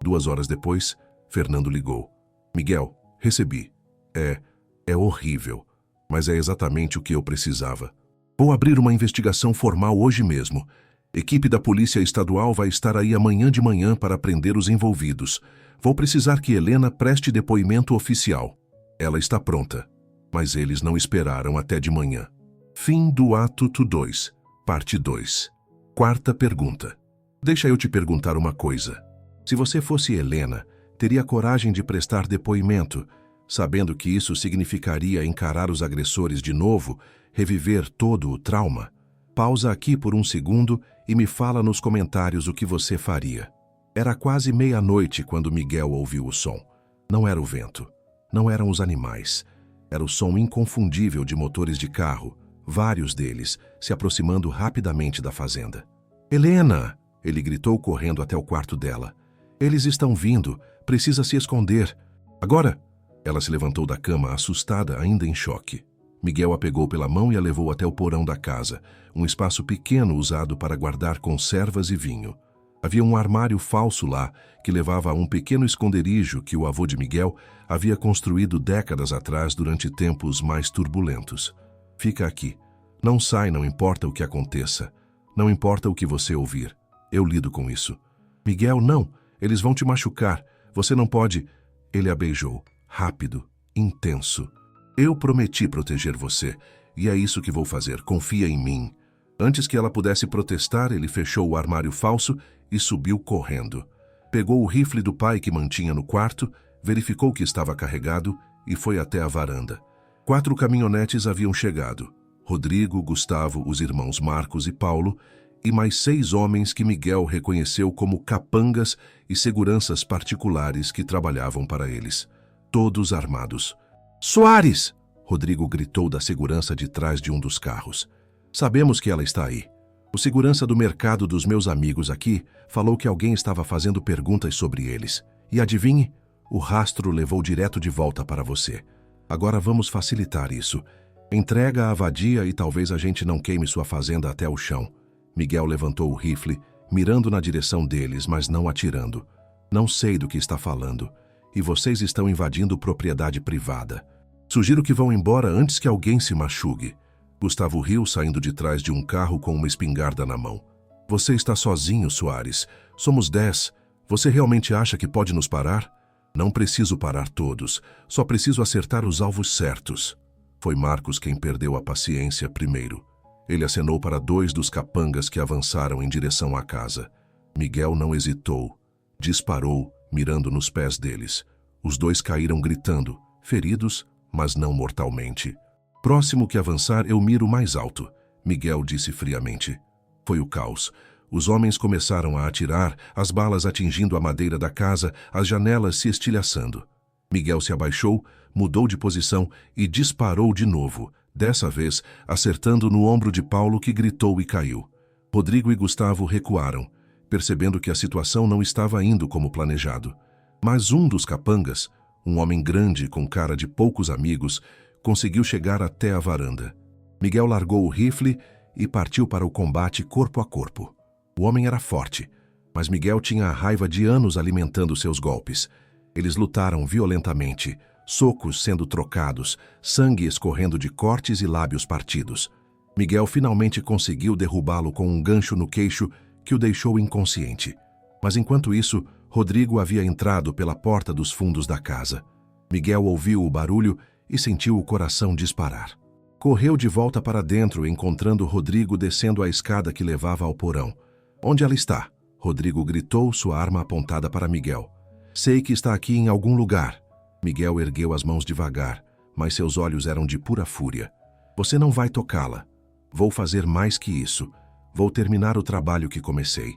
2 horas depois, Fernando ligou. Miguel, recebi. É horrível, mas é exatamente o que eu precisava. Vou abrir uma investigação formal hoje mesmo. Equipe da Polícia Estadual vai estar aí amanhã de manhã para prender os envolvidos. Vou precisar que Helena preste depoimento oficial. Ela está pronta, mas eles não esperaram até de manhã. Fim do ato 2, parte 2. 4ª pergunta. Deixa eu te perguntar uma coisa. Se você fosse Helena, teria coragem de prestar depoimento, sabendo que isso significaria encarar os agressores de novo, reviver todo o trauma? Pausa aqui por um segundo e me fala nos comentários o que você faria. Era quase meia-noite quando Miguel ouviu o som. Não era o vento, não eram os animais. Era o som inconfundível de motores de carro, vários deles, se aproximando rapidamente da fazenda. Helena! Ele gritou correndo até o quarto dela. Eles estão vindo, precisa se esconder. Agora! Ela se levantou da cama, assustada, ainda em choque. Miguel a pegou pela mão e a levou até o porão da casa, um espaço pequeno usado para guardar conservas e vinho. Havia um armário falso lá, que levava a um pequeno esconderijo que o avô de Miguel havia construído décadas atrás durante tempos mais turbulentos. Fica aqui. Não sai, não importa o que aconteça. Não importa o que você ouvir. Eu lido com isso. Miguel, não. Eles vão te machucar. Você não pode... Ele a beijou. Rápido. Intenso. Eu prometi proteger você. E é isso que vou fazer. Confia em mim. Antes que ela pudesse protestar, ele fechou o armário falso e subiu correndo. Pegou o rifle do pai que mantinha no quarto, verificou que estava carregado e foi até a varanda. 4 caminhonetes haviam chegado. Rodrigo, Gustavo, os irmãos Marcos e Paulo, e mais 6 homens que Miguel reconheceu como capangas e seguranças particulares que trabalhavam para eles. Todos armados. Soares! Rodrigo gritou da segurança de trás de um dos carros. Sabemos que ela está aí. O segurança do mercado dos meus amigos aqui falou que alguém estava fazendo perguntas sobre eles. E adivinhe? O rastro levou direto de volta para você. Agora vamos facilitar isso. Entrega a vadia e talvez a gente não queime sua fazenda até o chão. Miguel levantou o rifle, mirando na direção deles, mas não atirando. Não sei do que está falando. E vocês estão invadindo propriedade privada. Sugiro que vão embora antes que alguém se machuque. Gustavo riu saindo de trás de um carro com uma espingarda na mão. Você está sozinho, Soares. Somos 10. Você realmente acha que pode nos parar? Não preciso parar todos, só preciso acertar os alvos certos. Foi Marcos quem perdeu a paciência primeiro. Ele acenou para 2 dos capangas que avançaram em direção à casa. Miguel não hesitou. Disparou, mirando nos pés deles. Os 2 caíram gritando, feridos, mas não mortalmente. Próximo que avançar, eu miro mais alto, Miguel disse friamente. Foi o caos. Os homens começaram a atirar, as balas atingindo a madeira da casa, as janelas se estilhaçando. Miguel se abaixou, mudou de posição e disparou de novo, dessa vez acertando no ombro de Paulo, que gritou e caiu. Rodrigo e Gustavo recuaram, percebendo que a situação não estava indo como planejado. Mas um dos capangas, um homem grande com cara de poucos amigos, conseguiu chegar até a varanda. Miguel largou o rifle e partiu para o combate corpo a corpo. O homem era forte, mas Miguel tinha a raiva de anos alimentando seus golpes. Eles lutaram violentamente, socos sendo trocados, sangue escorrendo de cortes e lábios partidos. Miguel finalmente conseguiu derrubá-lo com um gancho no queixo que o deixou inconsciente. Mas enquanto isso, Rodrigo havia entrado pela porta dos fundos da casa. Miguel ouviu o barulho e sentiu o coração disparar. Correu de volta para dentro, encontrando Rodrigo descendo a escada que levava ao porão. Onde ela está? Rodrigo gritou, sua arma apontada para Miguel. Sei que está aqui em algum lugar. Miguel ergueu as mãos devagar, mas seus olhos eram de pura fúria. Você não vai tocá-la. Vou fazer mais que isso. Vou terminar o trabalho que comecei.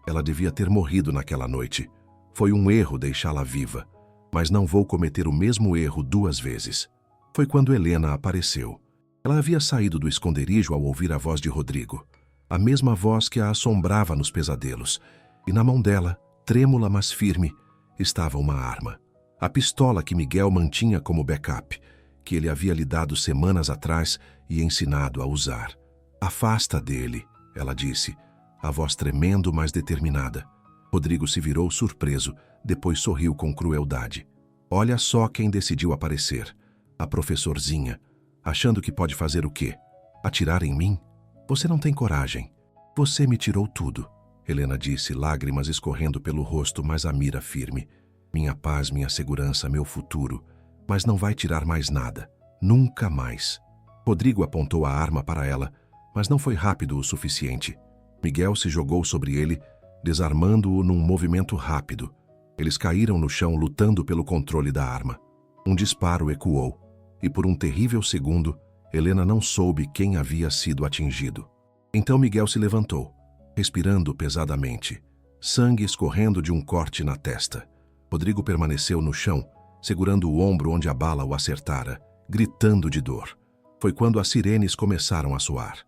Ela devia ter morrido naquela noite. Foi um erro deixá-la viva, mas não vou cometer o mesmo erro 2 vezes. Foi quando Helena apareceu. Ela havia saído do esconderijo ao ouvir a voz de Rodrigo. A mesma voz que a assombrava nos pesadelos. E na mão dela, trêmula mas firme, estava uma arma. A pistola que Miguel mantinha como backup, que ele havia lhe dado semanas atrás e ensinado a usar. Afasta dele, ela disse, a voz tremendo, mas determinada. Rodrigo se virou surpreso, depois sorriu com crueldade. Olha só quem decidiu aparecer. A professorzinha, achando que pode fazer o quê? Atirar em mim? Você não tem coragem. Você me tirou tudo, Helena disse, lágrimas escorrendo pelo rosto, mas a mira firme. Minha paz, minha segurança, meu futuro. Mas não vai tirar mais nada. Nunca mais. Rodrigo apontou a arma para ela, mas não foi rápido o suficiente. Miguel se jogou sobre ele, desarmando-o num movimento rápido. Eles caíram no chão lutando pelo controle da arma. Um disparo ecoou, e por um terrível segundo, Helena não soube quem havia sido atingido. Então Miguel se levantou, respirando pesadamente, sangue escorrendo de um corte na testa. Rodrigo permaneceu no chão, segurando o ombro onde a bala o acertara, gritando de dor. Foi quando as sirenes começaram a soar.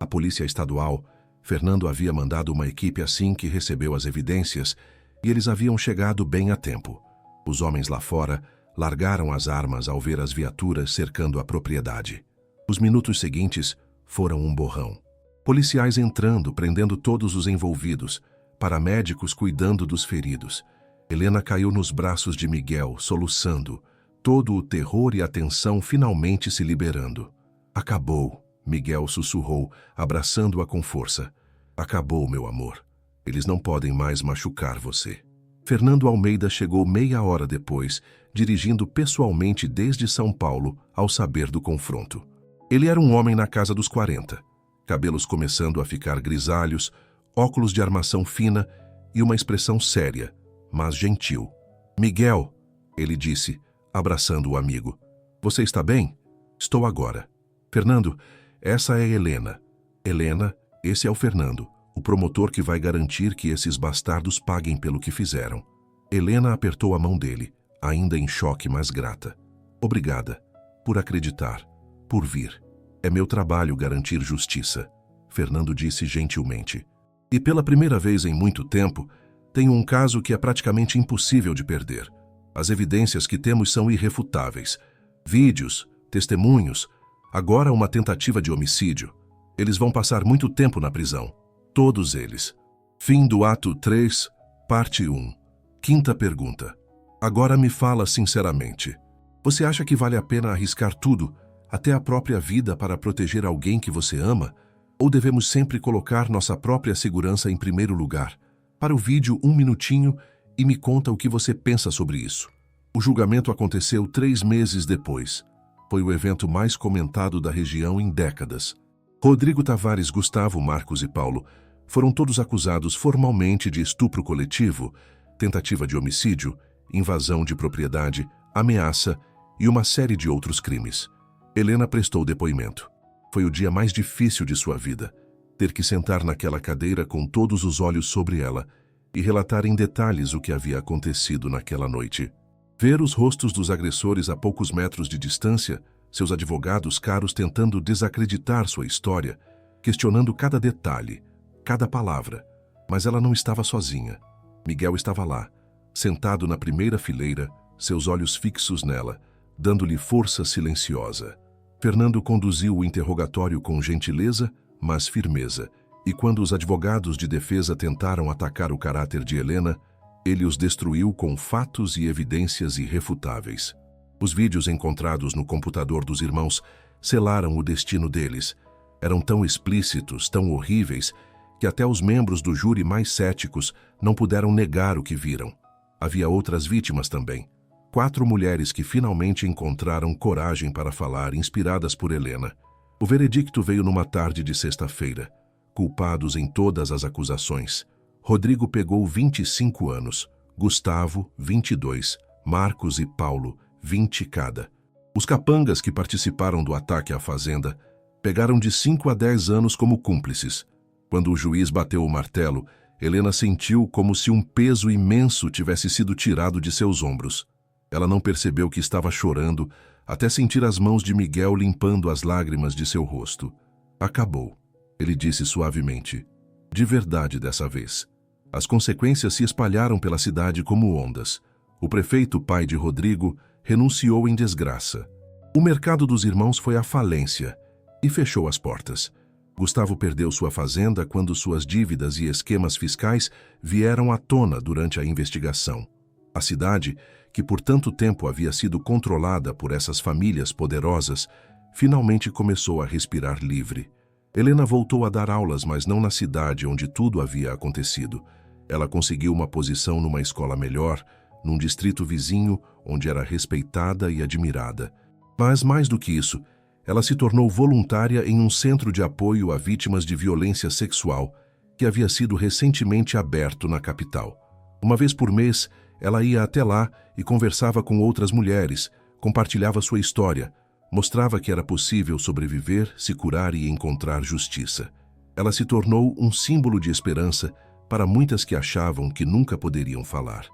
A polícia estadual, Fernando havia mandado uma equipe assim que recebeu as evidências, e eles haviam chegado bem a tempo. Os homens lá fora largaram as armas ao ver as viaturas cercando a propriedade. Os minutos seguintes foram um borrão. Policiais entrando, prendendo todos os envolvidos, paramédicos cuidando dos feridos. Helena caiu nos braços de Miguel, soluçando, todo o terror e a tensão finalmente se liberando. Acabou, Miguel sussurrou, abraçando-a com força. Acabou, meu amor. Eles não podem mais machucar você. Fernando Almeida chegou meia hora depois, dirigindo pessoalmente desde São Paulo ao saber do confronto. Ele era um homem na casa dos 40, cabelos começando a ficar grisalhos, óculos de armação fina e uma expressão séria, mas gentil. Miguel, ele disse, abraçando o amigo. Você está bem? Estou agora. Fernando, essa é Helena. Helena, esse é o Fernando, o promotor que vai garantir que esses bastardos paguem pelo que fizeram. Helena apertou a mão dele, ainda em choque, mas grata. Obrigada, por acreditar, por vir. É meu trabalho garantir justiça, Fernando disse gentilmente. E pela primeira vez em muito tempo, tenho um caso que é praticamente impossível de perder. As evidências que temos são irrefutáveis. Vídeos, testemunhos, agora uma tentativa de homicídio. Eles vão passar muito tempo na prisão. Todos eles. Fim do ato 3, parte 1. Quinta pergunta. Agora me fala sinceramente. Você acha que vale a pena arriscar tudo, até a própria vida, para proteger alguém que você ama? Ou devemos sempre colocar nossa própria segurança em primeiro lugar? Para o vídeo, 1 minutinho e me conta o que você pensa sobre isso. O julgamento aconteceu 3 meses depois. Foi o evento mais comentado da região em décadas. Rodrigo Tavares, Gustavo, Marcos e Paulo foram todos acusados formalmente de estupro coletivo, tentativa de homicídio, invasão de propriedade, ameaça e uma série de outros crimes. Helena prestou depoimento. Foi o dia mais difícil de sua vida, ter que sentar naquela cadeira com todos os olhos sobre ela e relatar em detalhes o que havia acontecido naquela noite. Ver os rostos dos agressores a poucos metros de distância, seus advogados caros tentando desacreditar sua história, questionando cada detalhe, cada palavra. Mas ela não estava sozinha. Miguel estava lá, sentado na primeira fileira, seus olhos fixos nela, dando-lhe força silenciosa. Fernando conduziu o interrogatório com gentileza, mas firmeza, e quando os advogados de defesa tentaram atacar o caráter de Helena, ele os destruiu com fatos e evidências irrefutáveis. Os vídeos encontrados no computador dos irmãos selaram o destino deles. Eram tão explícitos, tão horríveis, que até os membros do júri mais céticos não puderam negar o que viram. Havia outras vítimas também. 4 mulheres que finalmente encontraram coragem para falar, inspiradas por Helena. O veredicto veio numa tarde de sexta-feira. Culpados em todas as acusações. Rodrigo pegou 25 anos, Gustavo, 22, Marcos e Paulo, 20 cada. Os capangas que participaram do ataque à fazenda pegaram de 5 a 10 anos como cúmplices. Quando o juiz bateu o martelo, Helena sentiu como se um peso imenso tivesse sido tirado de seus ombros. Ela não percebeu que estava chorando até sentir as mãos de Miguel limpando as lágrimas de seu rosto. Acabou, ele disse suavemente. De verdade dessa vez. As consequências se espalharam pela cidade como ondas. O prefeito, pai de Rodrigo, renunciou em desgraça. O mercado dos irmãos foi à falência e fechou as portas. Gustavo perdeu sua fazenda quando suas dívidas e esquemas fiscais vieram à tona durante a investigação. A cidade, que por tanto tempo havia sido controlada por essas famílias poderosas, finalmente começou a respirar livre. Helena voltou a dar aulas, mas não na cidade onde tudo havia acontecido. Ela conseguiu uma posição numa escola melhor, num distrito vizinho onde era respeitada e admirada. Mas, mais do que isso, ela se tornou voluntária em um centro de apoio a vítimas de violência sexual que havia sido recentemente aberto na capital. Uma vez por mês, ela ia até lá e conversava com outras mulheres, compartilhava sua história, mostrava que era possível sobreviver, se curar e encontrar justiça. Ela se tornou um símbolo de esperança para muitas que achavam que nunca poderiam falar.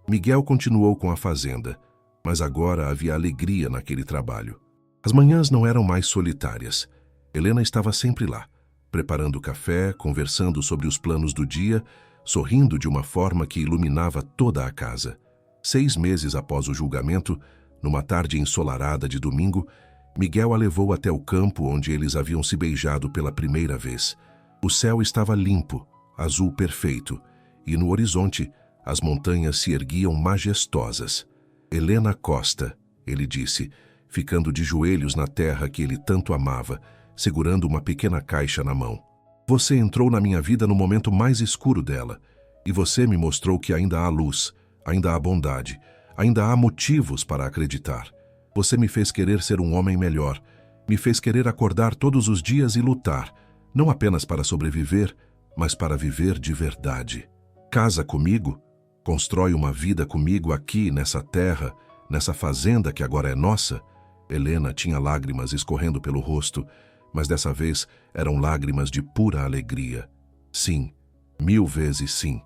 Miguel continuou com a fazenda, mas agora havia alegria naquele trabalho. As manhãs não eram mais solitárias. Helena estava sempre lá, preparando café, conversando sobre os planos do dia, sorrindo de uma forma que iluminava toda a casa. 6 meses após o julgamento, numa tarde ensolarada de domingo, Miguel a levou até o campo onde eles haviam se beijado pela primeira vez. O céu estava limpo, azul perfeito, e no horizonte as montanhas se erguiam majestosas. Helena Costa, ele disse, ficando de joelhos na terra que ele tanto amava, segurando uma pequena caixa na mão. Você entrou na minha vida no momento mais escuro dela, e você me mostrou que ainda há luz, ainda há bondade, ainda há motivos para acreditar. Você me fez querer ser um homem melhor, me fez querer acordar todos os dias e lutar, não apenas para sobreviver, mas para viver de verdade. Casa comigo, constrói uma vida comigo aqui nessa terra, nessa fazenda que agora é nossa. Helena tinha lágrimas escorrendo pelo rosto, mas dessa vez eram lágrimas de pura alegria. Sim, 1000 vezes sim.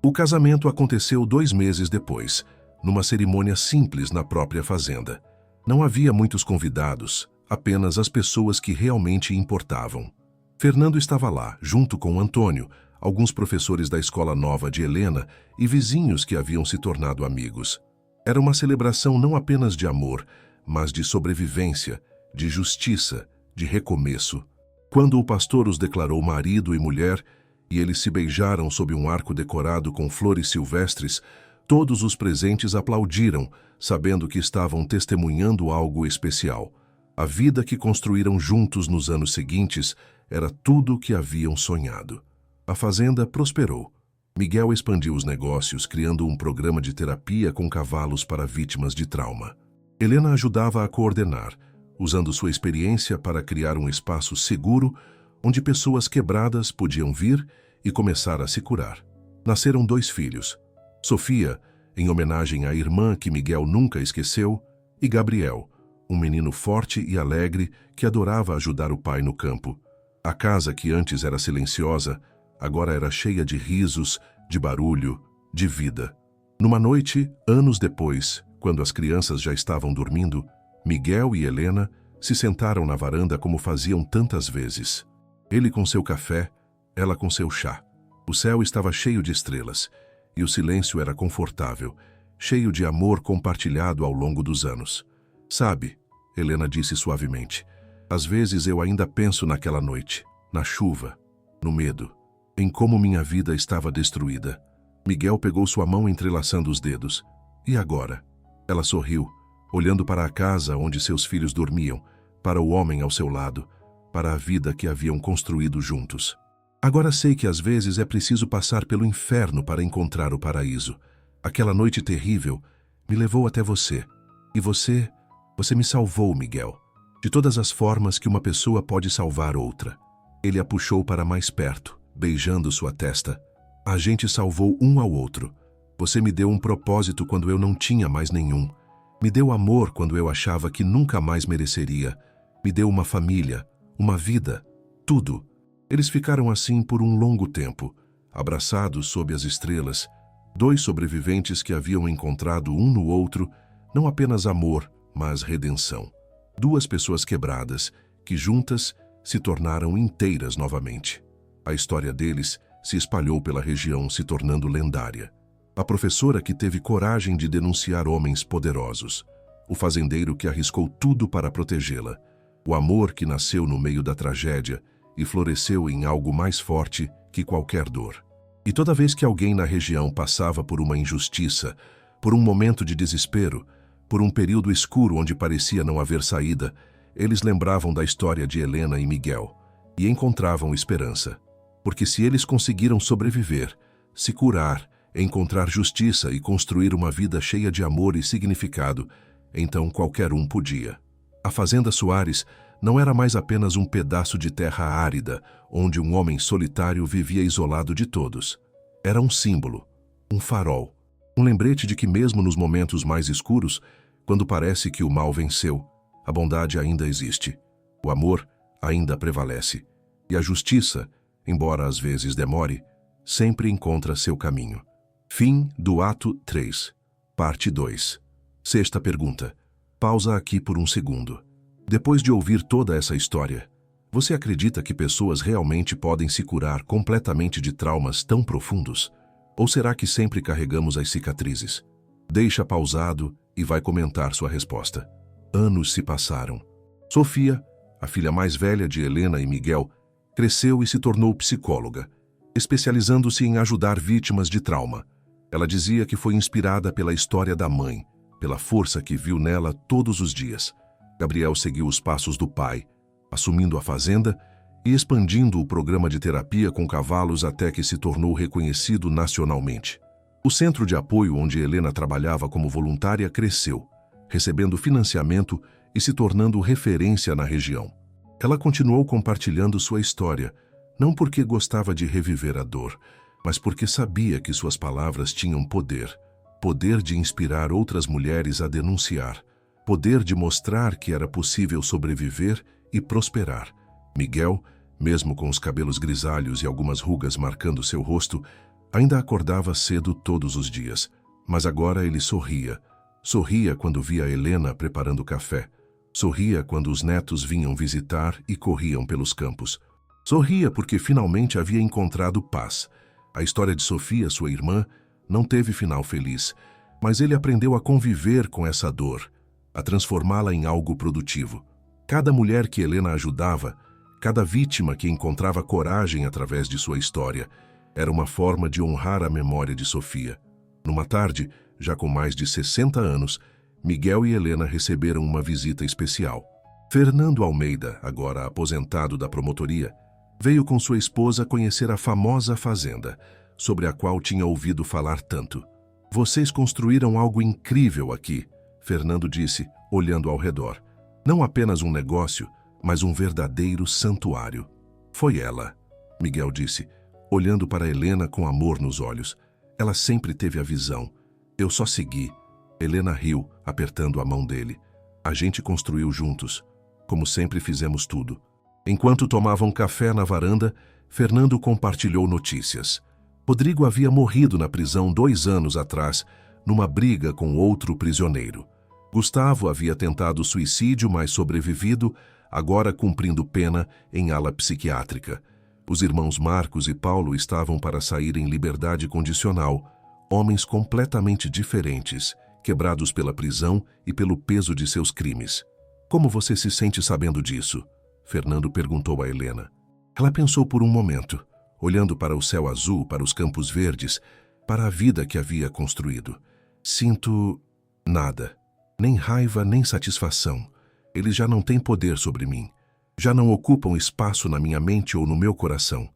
O casamento aconteceu 2 meses depois, numa cerimônia simples na própria fazenda. Não havia muitos convidados, apenas as pessoas que realmente importavam. Fernando estava lá, junto com Antônio, alguns professores da escola nova de Helena e vizinhos que haviam se tornado amigos. Era uma celebração não apenas de amor, mas de sobrevivência, de justiça, de recomeço. Quando o pastor os declarou marido e mulher, e eles se beijaram sob um arco decorado com flores silvestres, todos os presentes aplaudiram, sabendo que estavam testemunhando algo especial. A vida que construíram juntos nos anos seguintes era tudo o que haviam sonhado. A fazenda prosperou. Miguel expandiu os negócios, criando um programa de terapia com cavalos para vítimas de trauma. Helena ajudava a coordenar, usando sua experiência para criar um espaço seguro onde pessoas quebradas podiam vir e começar a se curar. Nasceram 2 filhos, Sofia, em homenagem à irmã que Miguel nunca esqueceu, e Gabriel, um menino forte e alegre que adorava ajudar o pai no campo. A casa, que antes era silenciosa, agora era cheia de risos, de barulho, de vida. Numa noite, anos depois, quando as crianças já estavam dormindo, Miguel e Helena se sentaram na varanda como faziam tantas vezes. Ele com seu café, ela com seu chá. O céu estava cheio de estrelas, e o silêncio era confortável, cheio de amor compartilhado ao longo dos anos. Sabe, Helena disse suavemente, às vezes eu ainda penso naquela noite, na chuva, no medo, em como minha vida estava destruída. Miguel pegou sua mão entrelaçando os dedos. E agora? Ela sorriu, olhando para a casa onde seus filhos dormiam, para o homem ao seu lado, para a vida que haviam construído juntos. Agora sei que às vezes é preciso passar pelo inferno para encontrar o paraíso. Aquela noite terrível me levou até você. E você me salvou, Miguel. De todas as formas que uma pessoa pode salvar outra. Ele a puxou para mais perto, beijando sua testa. A gente salvou um ao outro. Você me deu um propósito quando eu não tinha mais nenhum. Me deu amor quando eu achava que nunca mais mereceria. Me deu uma família, uma vida, tudo. Eles ficaram assim por um longo tempo, abraçados sob as estrelas, 2 sobreviventes que haviam encontrado um no outro, não apenas amor, mas redenção. 2 pessoas quebradas, que juntas se tornaram inteiras novamente. A história deles se espalhou pela região, se tornando lendária. A professora que teve coragem de denunciar homens poderosos. O fazendeiro que arriscou tudo para protegê-la. O amor que nasceu no meio da tragédia e floresceu em algo mais forte que qualquer dor. E toda vez que alguém na região passava por uma injustiça, por um momento de desespero, por um período escuro onde parecia não haver saída, eles lembravam da história de Helena e Miguel e encontravam esperança. Porque se eles conseguiram sobreviver, se curar, encontrar justiça e construir uma vida cheia de amor e significado, então qualquer um podia. A Fazenda Soares não era mais apenas um pedaço de terra árida, onde um homem solitário vivia isolado de todos. Era um símbolo, um farol, um lembrete de que mesmo nos momentos mais escuros, quando parece que o mal venceu, a bondade ainda existe, o amor ainda prevalece, e a justiça, embora às vezes demore, sempre encontra seu caminho. Fim do ato 3, parte 2. 6ª pergunta. Pausa aqui por um segundo. Depois de ouvir toda essa história, você acredita que pessoas realmente podem se curar completamente de traumas tão profundos? Ou será que sempre carregamos as cicatrizes? Deixa pausado e vai comentar sua resposta. Anos se passaram. Sofia, a filha mais velha de Helena e Miguel, cresceu e se tornou psicóloga, especializando-se em ajudar vítimas de trauma. Ela dizia que foi inspirada pela história da mãe, pela força que viu nela todos os dias. Gabriel seguiu os passos do pai, assumindo a fazenda e expandindo o programa de terapia com cavalos até que se tornou reconhecido nacionalmente. O centro de apoio onde Helena trabalhava como voluntária cresceu, recebendo financiamento e se tornando referência na região. Ela continuou compartilhando sua história, não porque gostava de reviver a dor, mas porque sabia que suas palavras tinham poder. Poder de inspirar outras mulheres a denunciar. Poder de mostrar que era possível sobreviver e prosperar. Miguel, mesmo com os cabelos grisalhos e algumas rugas marcando seu rosto, ainda acordava cedo todos os dias. Mas agora ele sorria. Sorria quando via Helena preparando café. Sorria quando os netos vinham visitar e corriam pelos campos. Sorria porque finalmente havia encontrado paz. A história de Sofia, sua irmã, não teve final feliz, mas ele aprendeu a conviver com essa dor, a transformá-la em algo produtivo. Cada mulher que Helena ajudava, cada vítima que encontrava coragem através de sua história, era uma forma de honrar a memória de Sofia. Numa tarde, já com mais de 60 anos, Miguel e Helena receberam uma visita especial. Fernando Almeida, agora aposentado da promotoria, veio com sua esposa conhecer a famosa fazenda, sobre a qual tinha ouvido falar tanto. Vocês construíram algo incrível aqui, Fernando disse, olhando ao redor. Não apenas um negócio, mas um verdadeiro santuário. Foi ela, Miguel disse, olhando para Helena com amor nos olhos. Ela sempre teve a visão. Eu só segui. Helena riu, apertando a mão dele. A gente construiu juntos, como sempre fizemos tudo. Enquanto tomavam café na varanda, Fernando compartilhou notícias. Rodrigo havia morrido na prisão 2 anos atrás, numa briga com outro prisioneiro. Gustavo havia tentado suicídio, mas sobrevivido, agora cumprindo pena em ala psiquiátrica. Os irmãos Marcos e Paulo estavam para sair em liberdade condicional, homens completamente diferentes, quebrados pela prisão e pelo peso de seus crimes. Como você se sente sabendo disso? Fernando perguntou a Helena. Ela pensou por um momento, olhando para o céu azul, para os campos verdes, para a vida que havia construído. Sinto nada, nem raiva, nem satisfação. Eles já não têm poder sobre mim. Já não ocupam espaço na minha mente ou no meu coração.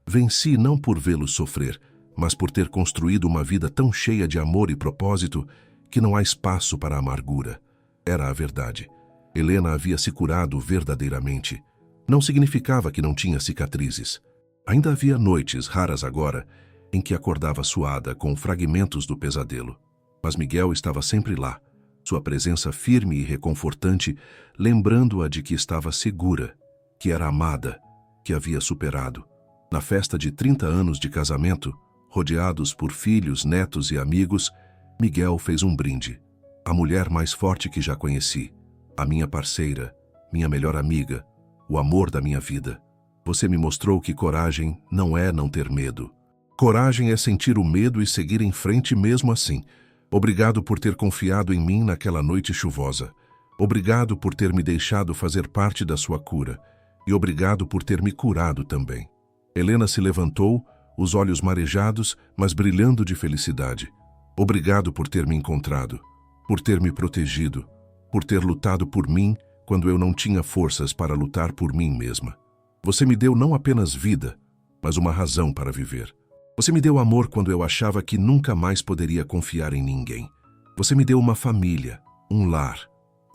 Venci não por vê-los sofrer, mas por ter construído uma vida tão cheia de amor e propósito que não há espaço para a amargura. Era a verdade. Helena havia se curado verdadeiramente. Não significava que não tinha cicatrizes. Ainda havia noites, raras agora, em que acordava suada com fragmentos do pesadelo. Mas Miguel estava sempre lá, sua presença firme e reconfortante, lembrando-a de que estava segura, que era amada, que havia superado. Na festa de 30 anos de casamento, rodeados por filhos, netos e amigos, Miguel fez um brinde. A mulher mais forte que já conheci, a minha parceira, minha melhor amiga, o amor da minha vida. Você me mostrou que coragem não é não ter medo. Coragem é sentir o medo e seguir em frente mesmo assim. Obrigado por ter confiado em mim naquela noite chuvosa. Obrigado por ter me deixado fazer parte da sua cura. E obrigado por ter me curado também. Helena se levantou, os olhos marejados, mas brilhando de felicidade. Obrigado por ter me encontrado, por ter me protegido, por ter lutado por mim quando eu não tinha forças para lutar por mim mesma. Você me deu não apenas vida, mas uma razão para viver. Você me deu amor quando eu achava que nunca mais poderia confiar em ninguém. Você me deu uma família, um lar,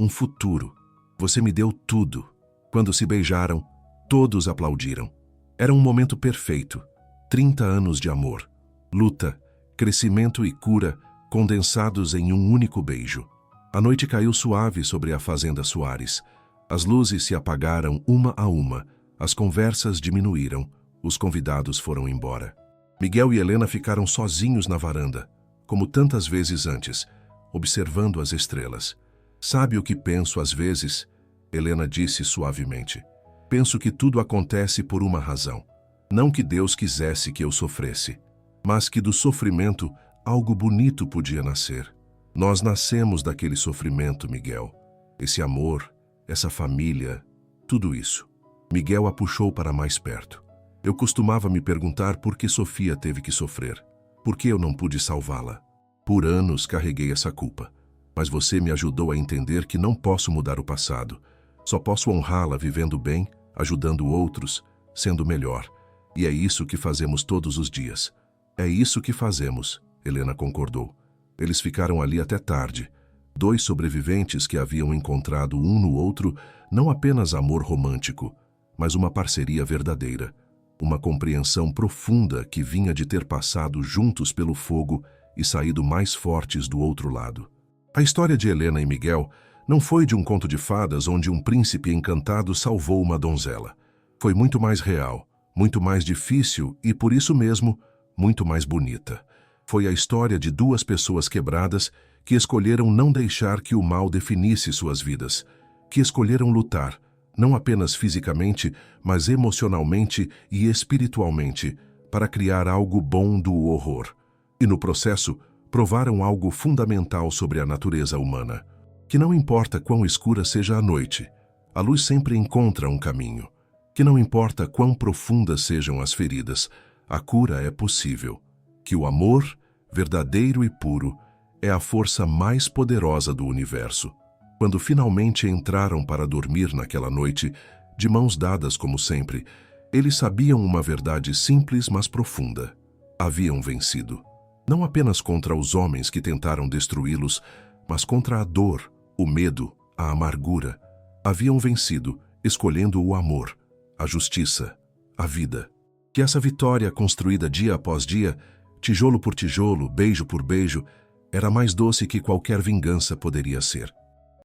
um futuro. Você me deu tudo. Quando se beijaram, todos aplaudiram. Era um momento perfeito. 30 anos de amor, luta, crescimento e cura condensados em um único beijo. A noite caiu suave sobre a fazenda Soares. As luzes se apagaram uma a uma, as conversas diminuíram, os convidados foram embora. Miguel e Helena ficaram sozinhos na varanda, como tantas vezes antes, observando as estrelas. Sabe o que penso às vezes? Helena disse suavemente. Penso que tudo acontece por uma razão. Não que Deus quisesse que eu sofresse, mas que do sofrimento algo bonito podia nascer. Nós nascemos daquele sofrimento, Miguel. Esse amor, essa família, tudo isso. Miguel a puxou para mais perto. Eu costumava me perguntar por que Sofia teve que sofrer. Por que eu não pude salvá-la? Por anos carreguei essa culpa. Mas você me ajudou a entender que não posso mudar o passado. Só posso honrá-la vivendo bem, ajudando outros, sendo melhor. E é isso que fazemos todos os dias. É isso que fazemos, Helena concordou. Eles ficaram ali até tarde. 2 sobreviventes que haviam encontrado um no outro não apenas amor romântico, mas uma parceria verdadeira. Uma compreensão profunda que vinha de ter passado juntos pelo fogo e saído mais fortes do outro lado. A história de Helena e Miguel não foi de um conto de fadas onde um príncipe encantado salvou uma donzela. Foi muito mais real, muito mais difícil e, por isso mesmo, muito mais bonita. Foi a história de 2 pessoas quebradas que escolheram não deixar que o mal definisse suas vidas, que escolheram lutar, não apenas fisicamente, mas emocionalmente e espiritualmente, para criar algo bom do horror. E no processo, provaram algo fundamental sobre a natureza humana, que não importa quão escura seja a noite, a luz sempre encontra um caminho. Que não importa quão profundas sejam as feridas, a cura é possível. Que o amor, verdadeiro e puro, é a força mais poderosa do universo. Quando finalmente entraram para dormir naquela noite, de mãos dadas como sempre, eles sabiam uma verdade simples mas profunda. Haviam vencido. Não apenas contra os homens que tentaram destruí-los, mas contra a dor, o medo, a amargura. Haviam vencido, escolhendo o amor, a justiça, a vida. Que essa vitória, construída dia após dia, tijolo por tijolo, beijo por beijo, era mais doce que qualquer vingança poderia ser.